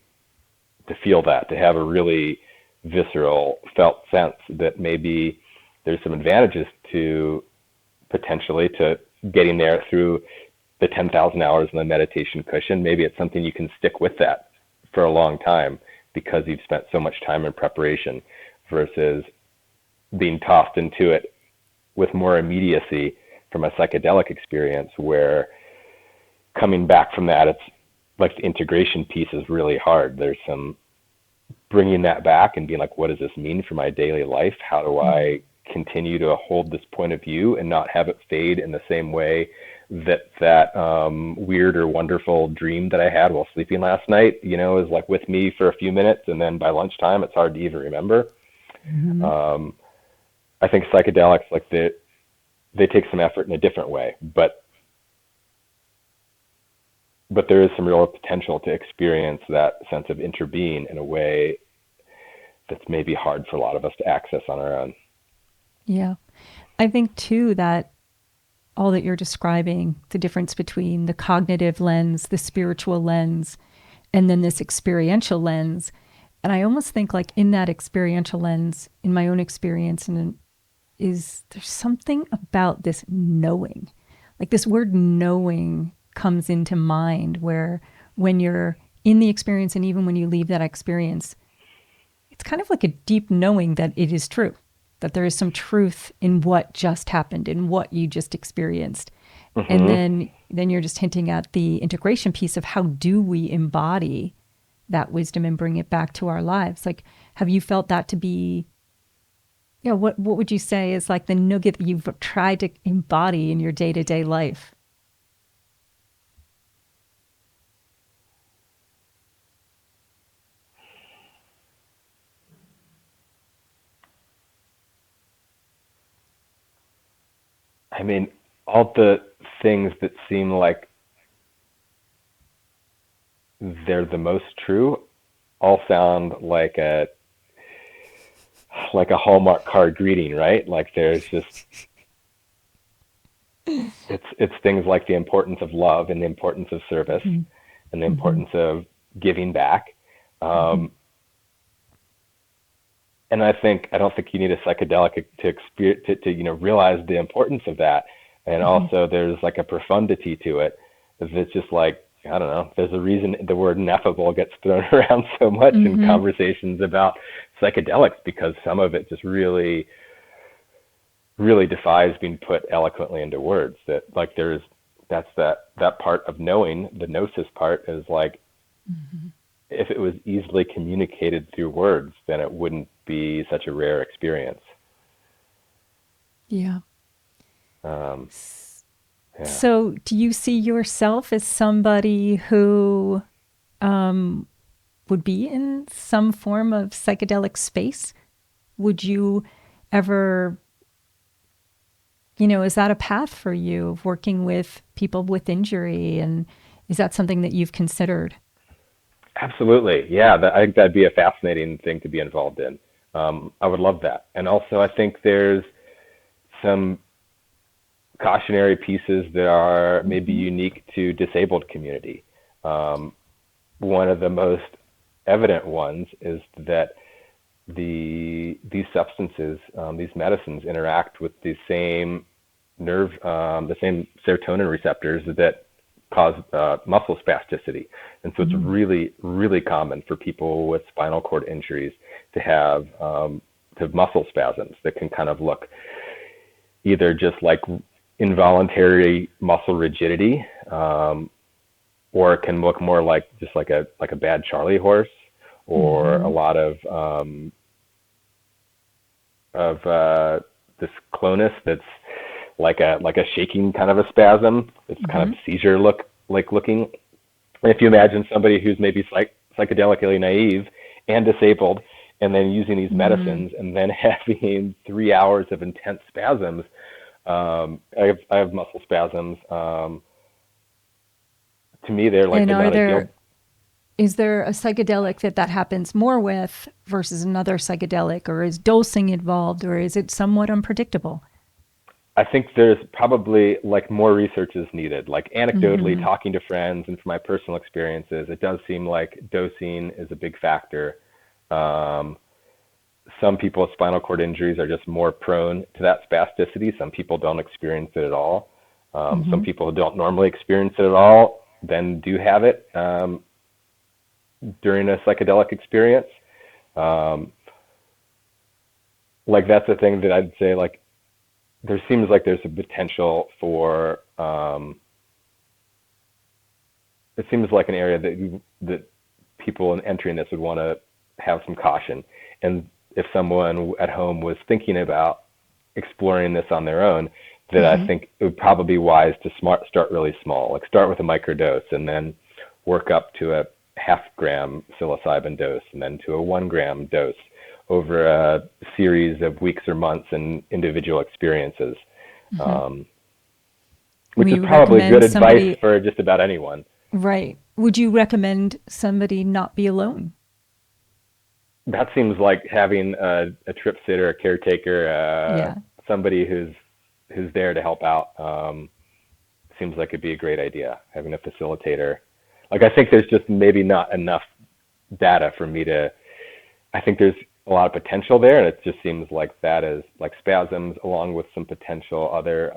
to feel that, to have a really visceral felt sense that maybe there's some advantages to potentially to getting there through the 10,000 hours on the meditation cushion. Maybe it's something you can stick with that for a long time because you've spent so much time in preparation versus being tossed into it with more immediacy from a psychedelic experience where coming back from that, it's like the integration piece is really hard. There's some bringing that back and being like, what does this mean for my daily life? How do Mm-hmm. I continue to hold this point of view and not have it fade in the same way that weird or wonderful dream that I had while sleeping last night, is like with me for a few minutes, and then by lunchtime it's hard to even remember. Mm-hmm. Um, I think psychedelics, like they take some effort in a different way, but there is some real potential to experience that sense of interbeing in a way that's maybe hard for a lot of us to access on our own. Yeah. I think too that all that you're describing, the difference between the cognitive lens, the spiritual lens, and then this experiential lens. And I almost think like in that experiential lens, in my own experience, and is there's something about this knowing. Like this word knowing comes into mind where when you're in the experience and even when you leave that experience, it's kind of like a deep knowing that it is true, that there is some truth in what just happened, in what you just experienced. And Hmm. then you're just hinting at the integration piece of how do we embody that wisdom and bring it back to our lives. Like, have you felt that to be, what would you say is like the nugget that you've tried to embody in your day-to-day life? I mean, all the things that seem like they're the most true all sound like a Hallmark card greeting, right? Like there's just it's things like the importance of love and the importance of service Mm-hmm. and the Mm-hmm. importance of giving back. Mm-hmm. Um, and I don't think you need a psychedelic to experience to realize the importance of that. And Mm-hmm. also, there's like a profundity to it. It's just like I don't know. There's a reason the word ineffable gets thrown around so much in Mm-hmm. conversations about psychedelics because some of it just really, really defies being put eloquently into words. That like that part of knowing, the gnosis part, is like Mm-hmm. if it was easily communicated through words, then it wouldn't be such a rare experience. Yeah. Um, yeah, So, do you see yourself as somebody who um, would be in some form of psychedelic space? Would you ever, is that a path for you of working with people with injury? And is that something that you've considered? absolutely. Yeah, I think that'd be a fascinating thing to be involved in. I would love that. And also, I think there's some cautionary pieces that are maybe Mm-hmm. unique to disabled community. Um, One of the most evident ones is that these substances, these medicines, interact with the same serotonin receptors that cause muscle spasticity, and so it's Mm-hmm. really, really common for people with spinal cord injuries to have muscle spasms that can kind of look either just like involuntary muscle rigidity, or it can look more like just like a bad Charlie horse, or a Mm-hmm. lot of this clonus that's like a shaking kind of a spasm. It's kind Mm-hmm. of seizure looking. And if you imagine somebody who's maybe psychedelically naive and disabled and then using these Mm. medicines, and then having 3 hours of intense spasms. I have muscle spasms. To me, they're like And they're are not ideal. there is there a psychedelic that happens more with versus another psychedelic, or is dosing involved, or is it somewhat unpredictable? I think there's probably like more research is needed. Like anecdotally, Mm-hmm. talking to friends and from my personal experiences, it does seem like dosing is a big factor. Um, some people with spinal cord injuries are just more prone to that spasticity. Some people don't experience it at all. Some Mm-hmm. people who don't normally experience it at all then do have it during a psychedelic experience. Um, like that's the thing that I'd say. Like there seems like there's a potential for. It seems like an area that people in entering this would want to have some caution. And if someone at home was thinking about exploring this on their own, that I Mm-hmm. think it would probably be wise to start really small, like start with a microdose and then work up to a half-gram psilocybin dose and then to a 1 gram dose over a series of weeks or months and individual experiences, Mm-hmm. um, Would which is you probably good recommend advice somebody, for just about anyone. right? Would you recommend somebody not be alone? That seems like having a trip sitter, a caretaker, Yeah. somebody who's there to help out. Seems like it'd be a great idea. Having a facilitator. Like I think there's just maybe not enough data for me to. I think there's a lot of potential there, and it just seems like that is like spasms, along with some potential other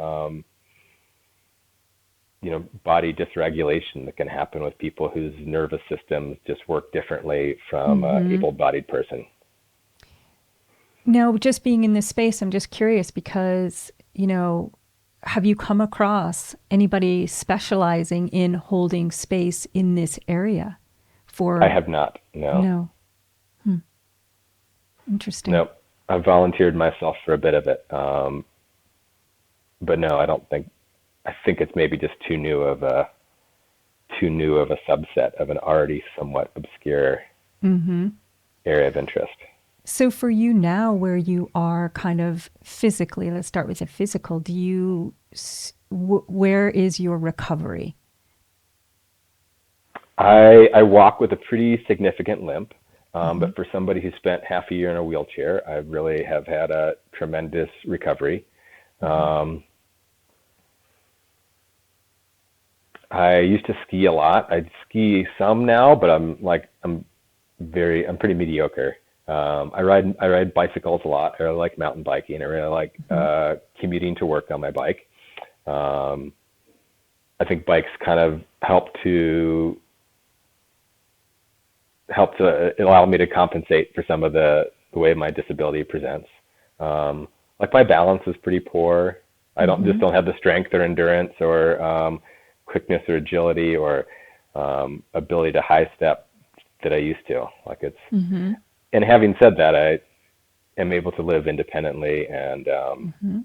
body dysregulation that can happen with people whose nervous systems just work differently from a Mm-hmm. able-bodied person. Now, just being in this space, I'm just curious because, have you come across anybody specializing in holding space in this area I for, have not. No, no, interesting. no. I've volunteered myself for a bit of it, but no, I don't think. I think it's maybe just too new of a subset of an already somewhat obscure Mm-hmm. area of interest. So for you now, where you are kind of physically, let's start with the physical, where is your recovery? I walk with a pretty significant limp, Mm-hmm. but for somebody who spent half a year in a wheelchair, I really have had a tremendous recovery. Mm-hmm. Um, I used to ski a lot. I ski some now, but I'm pretty mediocre. I ride bicycles a lot. I really like mountain biking. I really like Mm-hmm. commuting to work on my bike. Um, I think bikes kind of help to allow me to compensate for some of the way my disability presents. Like my balance is pretty poor. I don't Mm-hmm. just don't have the strength or endurance or quickness or agility or ability to high step that I used to. Like it's Mm-hmm. and having said that, I am able to live independently and Mm-hmm.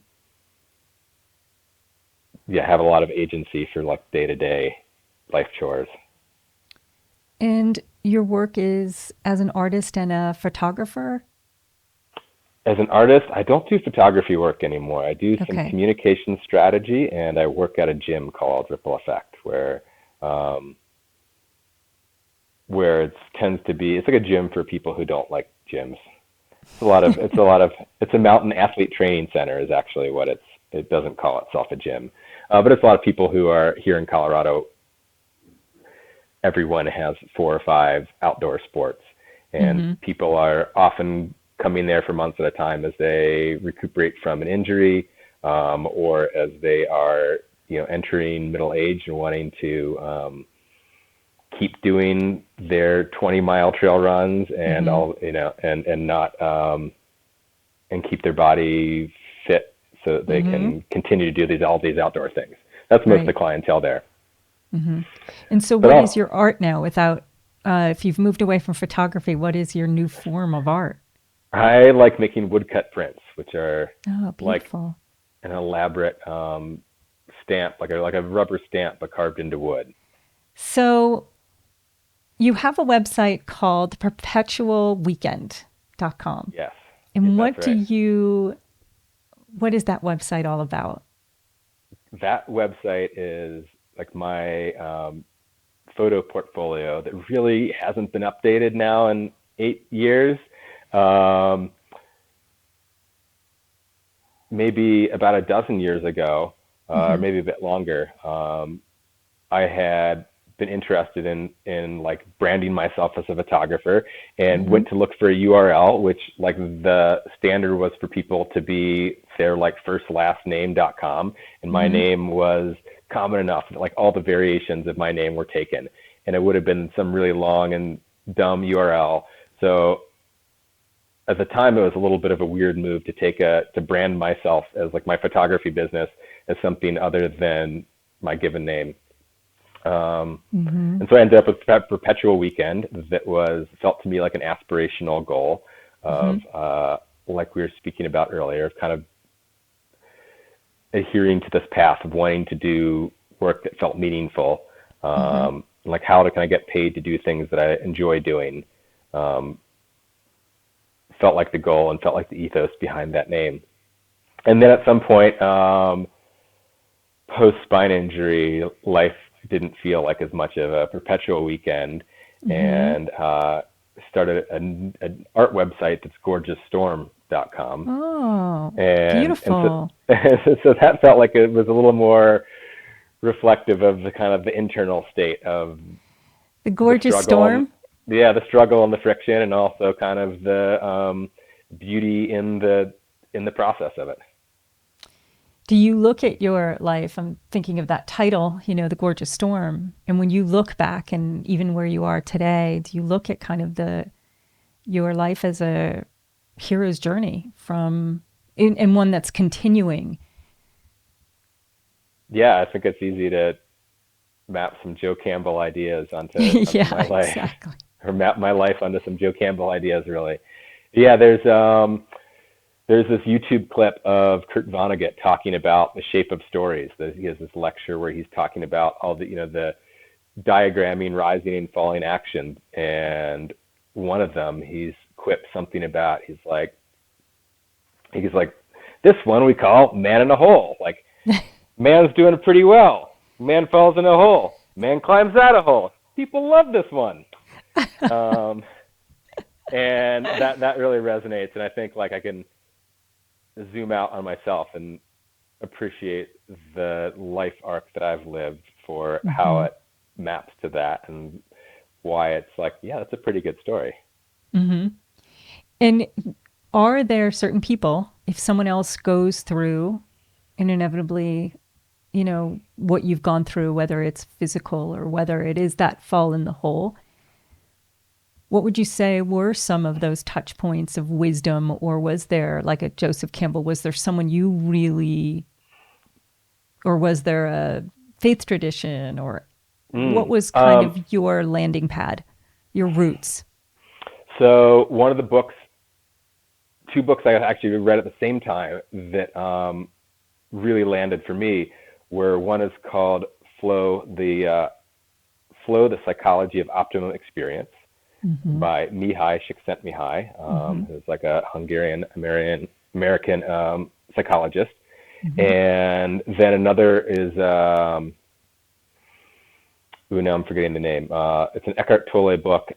yeah, have a lot of agency for like day to day life chores. And your work is as an artist and a photographer? As an artist, I don't do photography work anymore. I do some Okay. communication strategy, and I work at a gym called Ripple Effect, um, where it tends to be. It's like a gym for people who don't like gyms. It's a mountain athlete training center is actually what it's. It doesn't call itself a gym, but it's a lot of people who are here in Colorado. Everyone has 4 or 5 outdoor sports, and Mm-hmm. people are often coming there for months at a time as they recuperate from an injury, or as they are, entering middle age and wanting to keep doing their 20-mile trail runs and Mm-hmm. all, and not and keep their body fit so that they Mm-hmm. can continue to do all these outdoor things. That's most of the Right. clientele there. Mm-hmm. And so, But what is I'll, your art now? If you've moved away from photography, what is your new form of art? I like making woodcut prints, which are Oh, like beautiful. an elaborate stamp, like a rubber stamp, but carved into wood. So, you have a website called Perpetual Weekend. Yes, And that's right. what is that website all about? That website is like my photo portfolio that really hasn't been updated now in 8 years. Um, Maybe about a dozen years ago, or Mm-hmm. maybe a bit longer, I had been interested in like branding myself as a photographer and Mm-hmm. went to look for a URL, which like the standard was for people to be their like first last name.com, and my Mm-hmm. name was common enough that like all the variations of my name were taken, and it would have been some really long and dumb URL. So at the time it was a little bit of a weird move to to brand myself as like my photography business as something other than my given name. Um, Mm-hmm. and so I ended up with Perpetual Weekend that was felt to me like an aspirational goal Mm-hmm. of like we were speaking about earlier, of kind of adhering to this path of wanting to do work that felt meaningful. Mm-hmm. Like can I get paid to do things that I enjoy doing? Um, Felt like the goal and felt like the ethos behind that name. And then at some point, post spine injury, life didn't feel like as much of a perpetual weekend, Mm-hmm. and started an art website that's gorgeousstorm.com. Oh, And so, beautiful. so that felt like it was a little more reflective of the kind of the internal state of The the gorgeous struggle and storm. the struggle and the friction, and also kind of the beauty in the process of it. Do you look at your life? I'm thinking of that title, The Gorgeous Storm. And when you look back and even where you are today, do you look at kind of your life as a hero's journey and one that's continuing? Yeah, I think it's easy to map some Joe Campbell ideas onto Yeah, my life, exactly. or map my life onto some Joe Campbell ideas. Really, yeah. There's this YouTube clip of Kurt Vonnegut talking about the shape of stories. He has this lecture where he's talking about all the diagramming rising and falling actions, and one of them he's quipped something about. He's like, this one we call man in a hole. Like, man's doing pretty well. Man falls in a hole. Man climbs out a hole. People love this one. Um, and that really resonates. And I think like I can zoom out on myself and appreciate the life arc that I've lived for how Hmm. it maps to that, and why it's like, yeah, that's a pretty good story. Hmm. And are there certain people, if someone else goes through and inevitably, what you've gone through, whether it's physical or whether it is that fall in the hole, what would you say were some of those touch points of wisdom? Or was there, like a Joseph Campbell, was there someone you really, or was there a faith tradition, or what Mm. was kind of your landing pad, your roots? So one of the books, two books I actually read at the same time that really landed for me were, one is called Flow, the Psychology of Optimum Experience Mm-hmm. by Mihai Csikszentmihalyi, Mm-hmm. who's like a Hungarian American psychologist. Mm-hmm. And then another is, now I'm forgetting the name. It's an Eckhart Tolle book.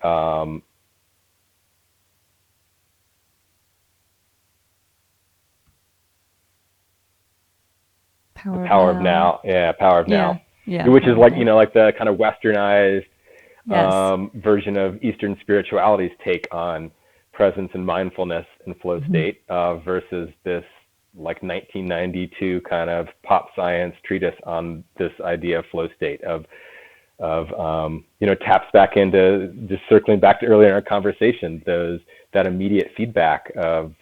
The Power of Power of Now. Now. Yeah, Power of Yeah. Now, Yeah. which is Power of like Now. like the kind of westernized Yes. version of Eastern spirituality's take on presence and mindfulness and flow Mm-hmm. state, versus this like 1992 kind of pop science treatise on this idea of flow state, taps back into, just circling back to earlier in our conversation, that immediate feedback of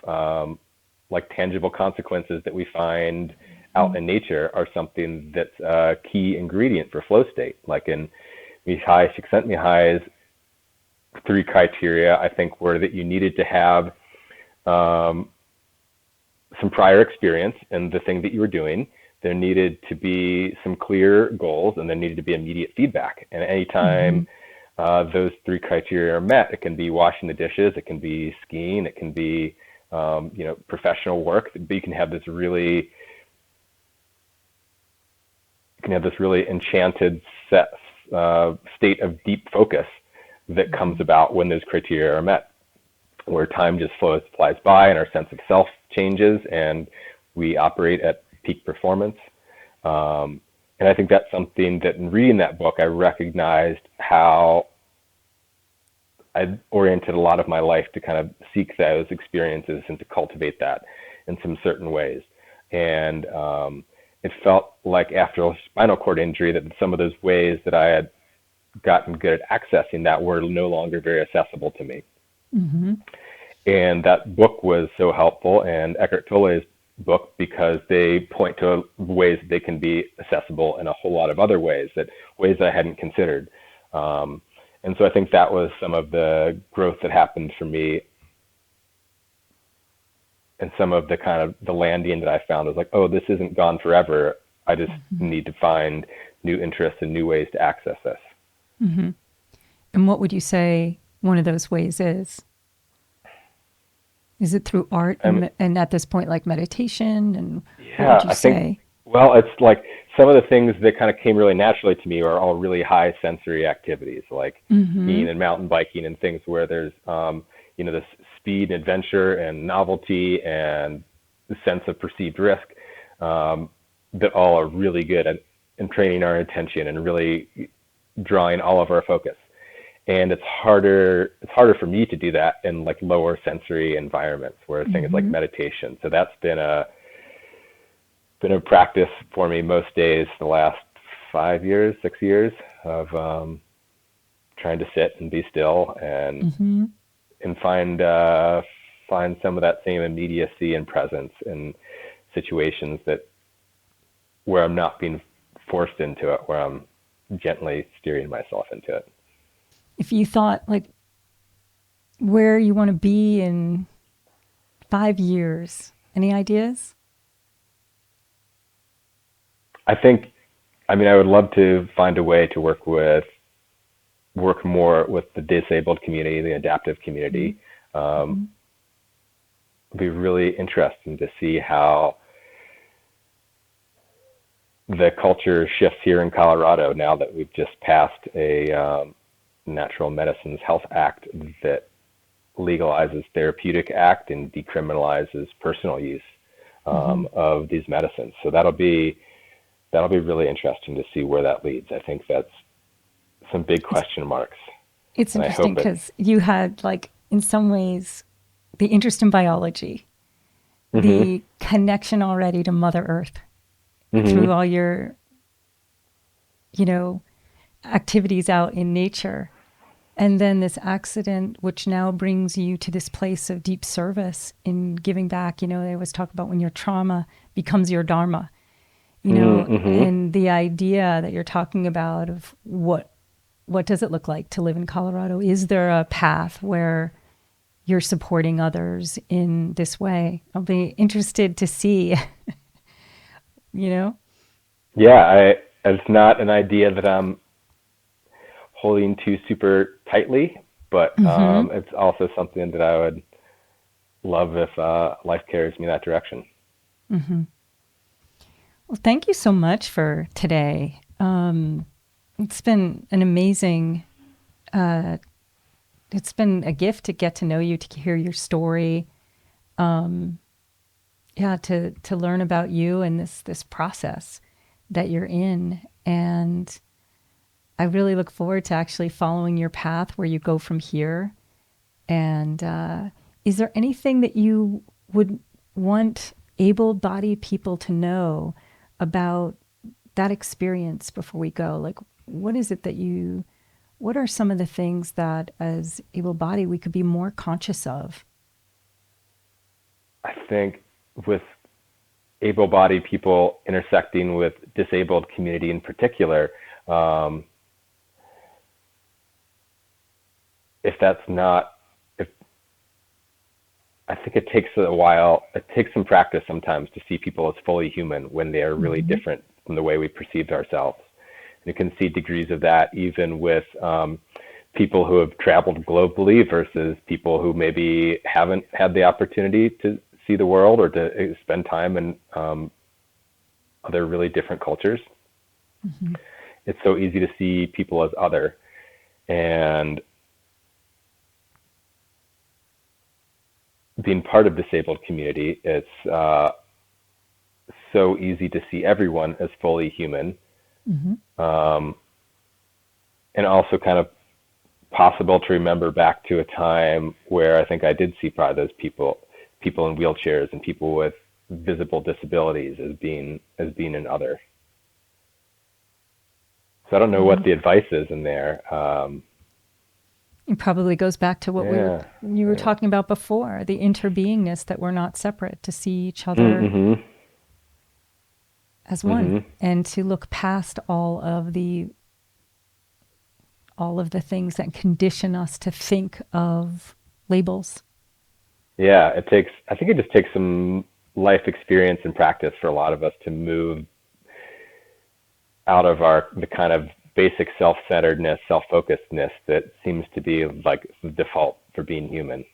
like tangible consequences that we find out in nature are something that's a key ingredient for flow state. Like in Mihai Csikszentmihalyi's three criteria, I think, were that you needed to have um, some prior experience in the thing that you were doing. There needed to be some clear goals, and there needed to be immediate feedback. And Mm-hmm. anytime those three criteria are met, it can be washing the dishes, it can be skiing, it can be professional work. But you can have this really enchanted state of deep focus that comes about when those criteria are met, where time just flies by and our sense of self changes and we operate at peak performance. And I think that's something that in reading that book, I recognized how I oriented a lot of my life to kind of seek those experiences and to cultivate that in some certain ways. And it felt like after a spinal cord injury that some of those ways that I had gotten good at accessing that were no longer very accessible to me. Mm-hmm. And that book was so helpful, and Eckhart Tolle's book, because they point to ways that they can be accessible in a whole lot of other ways that I hadn't considered. And so I think that was some of the growth that happened for me, and some of the kind of the landing that I found was like, oh, this isn't gone forever. I just need to find new interests and new ways to access this. Mm-hmm. And what would you say one of those ways is? Is it through art and at this point, like meditation? And what would you say? Well, it's like some of the things that kind of came really naturally to me are all really high sensory activities, like skiing and mountain biking and things where there's, this speed and adventure and novelty and the sense of perceived risk that all are really good at in training our attention and really drawing all of our focus. And it's harder for me to do that in like lower sensory environments where things like meditation. So that's been a practice for me most days the last 6 years of trying to sit and be still and find some of that same immediacy and presence in situations where I'm not being forced into it, where I'm gently steering myself into it. If you thought like where you want to be in 5 years, any ideas? I would love to find a way to work more with the disabled community, the adaptive community. It'd be really interesting to see how the culture shifts here in Colorado now that we've just passed a Natural Medicines Health Act that legalizes therapeutic act and decriminalizes personal use of these medicines. So that'll be really interesting to see where that leads. I think that's some big question marks. It's interesting because you had, like, in some ways, the interest in biology, the connection already to Mother Earth through all your, activities out in nature. And then this accident, which now brings you to this place of deep service in giving back. They always talk about when your trauma becomes your dharma, and the idea that you're talking about of what does it look like to live in Colorado? Is there a path where you're supporting others in this way? I'll be interested to see, Yeah, it's not an idea that I'm holding to super tightly, but it's also something that I would love if life carries me that direction. Well, thank you so much for today. It's been an amazing, it's been a gift to get to know you, to hear your story. To learn about you and this process that you're in. And I really look forward to actually following your path where you go from here. And is there anything that you would want able-bodied people to know about that experience before we go? Like, what is it what are some of the things that as able-bodied we could be more conscious of? I think with able-bodied people intersecting with disabled community in particular, I think it takes a while, it takes some practice sometimes to see people as fully human when they are really different from the way we perceive ourselves. And you can see degrees of that even with people who have traveled globally versus people who maybe haven't had the opportunity to see the world or to spend time in other really different cultures. Mm-hmm. It's so easy to see people as other. And being part of disabled community, it's so easy to see everyone as fully human. Mm-hmm. And also kind of possible to remember back to a time where I think I did see probably those people in wheelchairs and people with visible disabilities as being an other. So I don't know what the advice is in there. It probably goes back to what you were talking about before, the interbeingness, that we're not separate, to see each other Mm-hmm. as one, Mm-hmm. and to look past all of the things that condition us to think of labels. Yeah, I think it just takes some life experience and practice for a lot of us to move out of the kind of basic self-centeredness, self-focusedness that seems to be like the default for being human.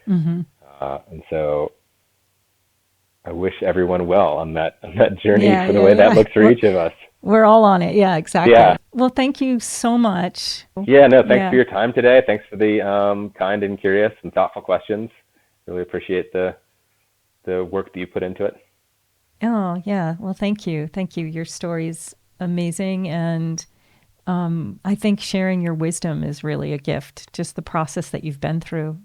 Mm-hmm. And so I wish everyone well on that journey for the way that looks for each of us. We're all on it. Yeah, exactly. Yeah. Well, thank you so much. Yeah, no, thanks for your time today. Thanks for the kind and curious and thoughtful questions. Really appreciate the work that you put into it. Oh, yeah. Well, thank you. Thank you. Your story's amazing. And I think sharing your wisdom is really a gift, just the process that you've been through.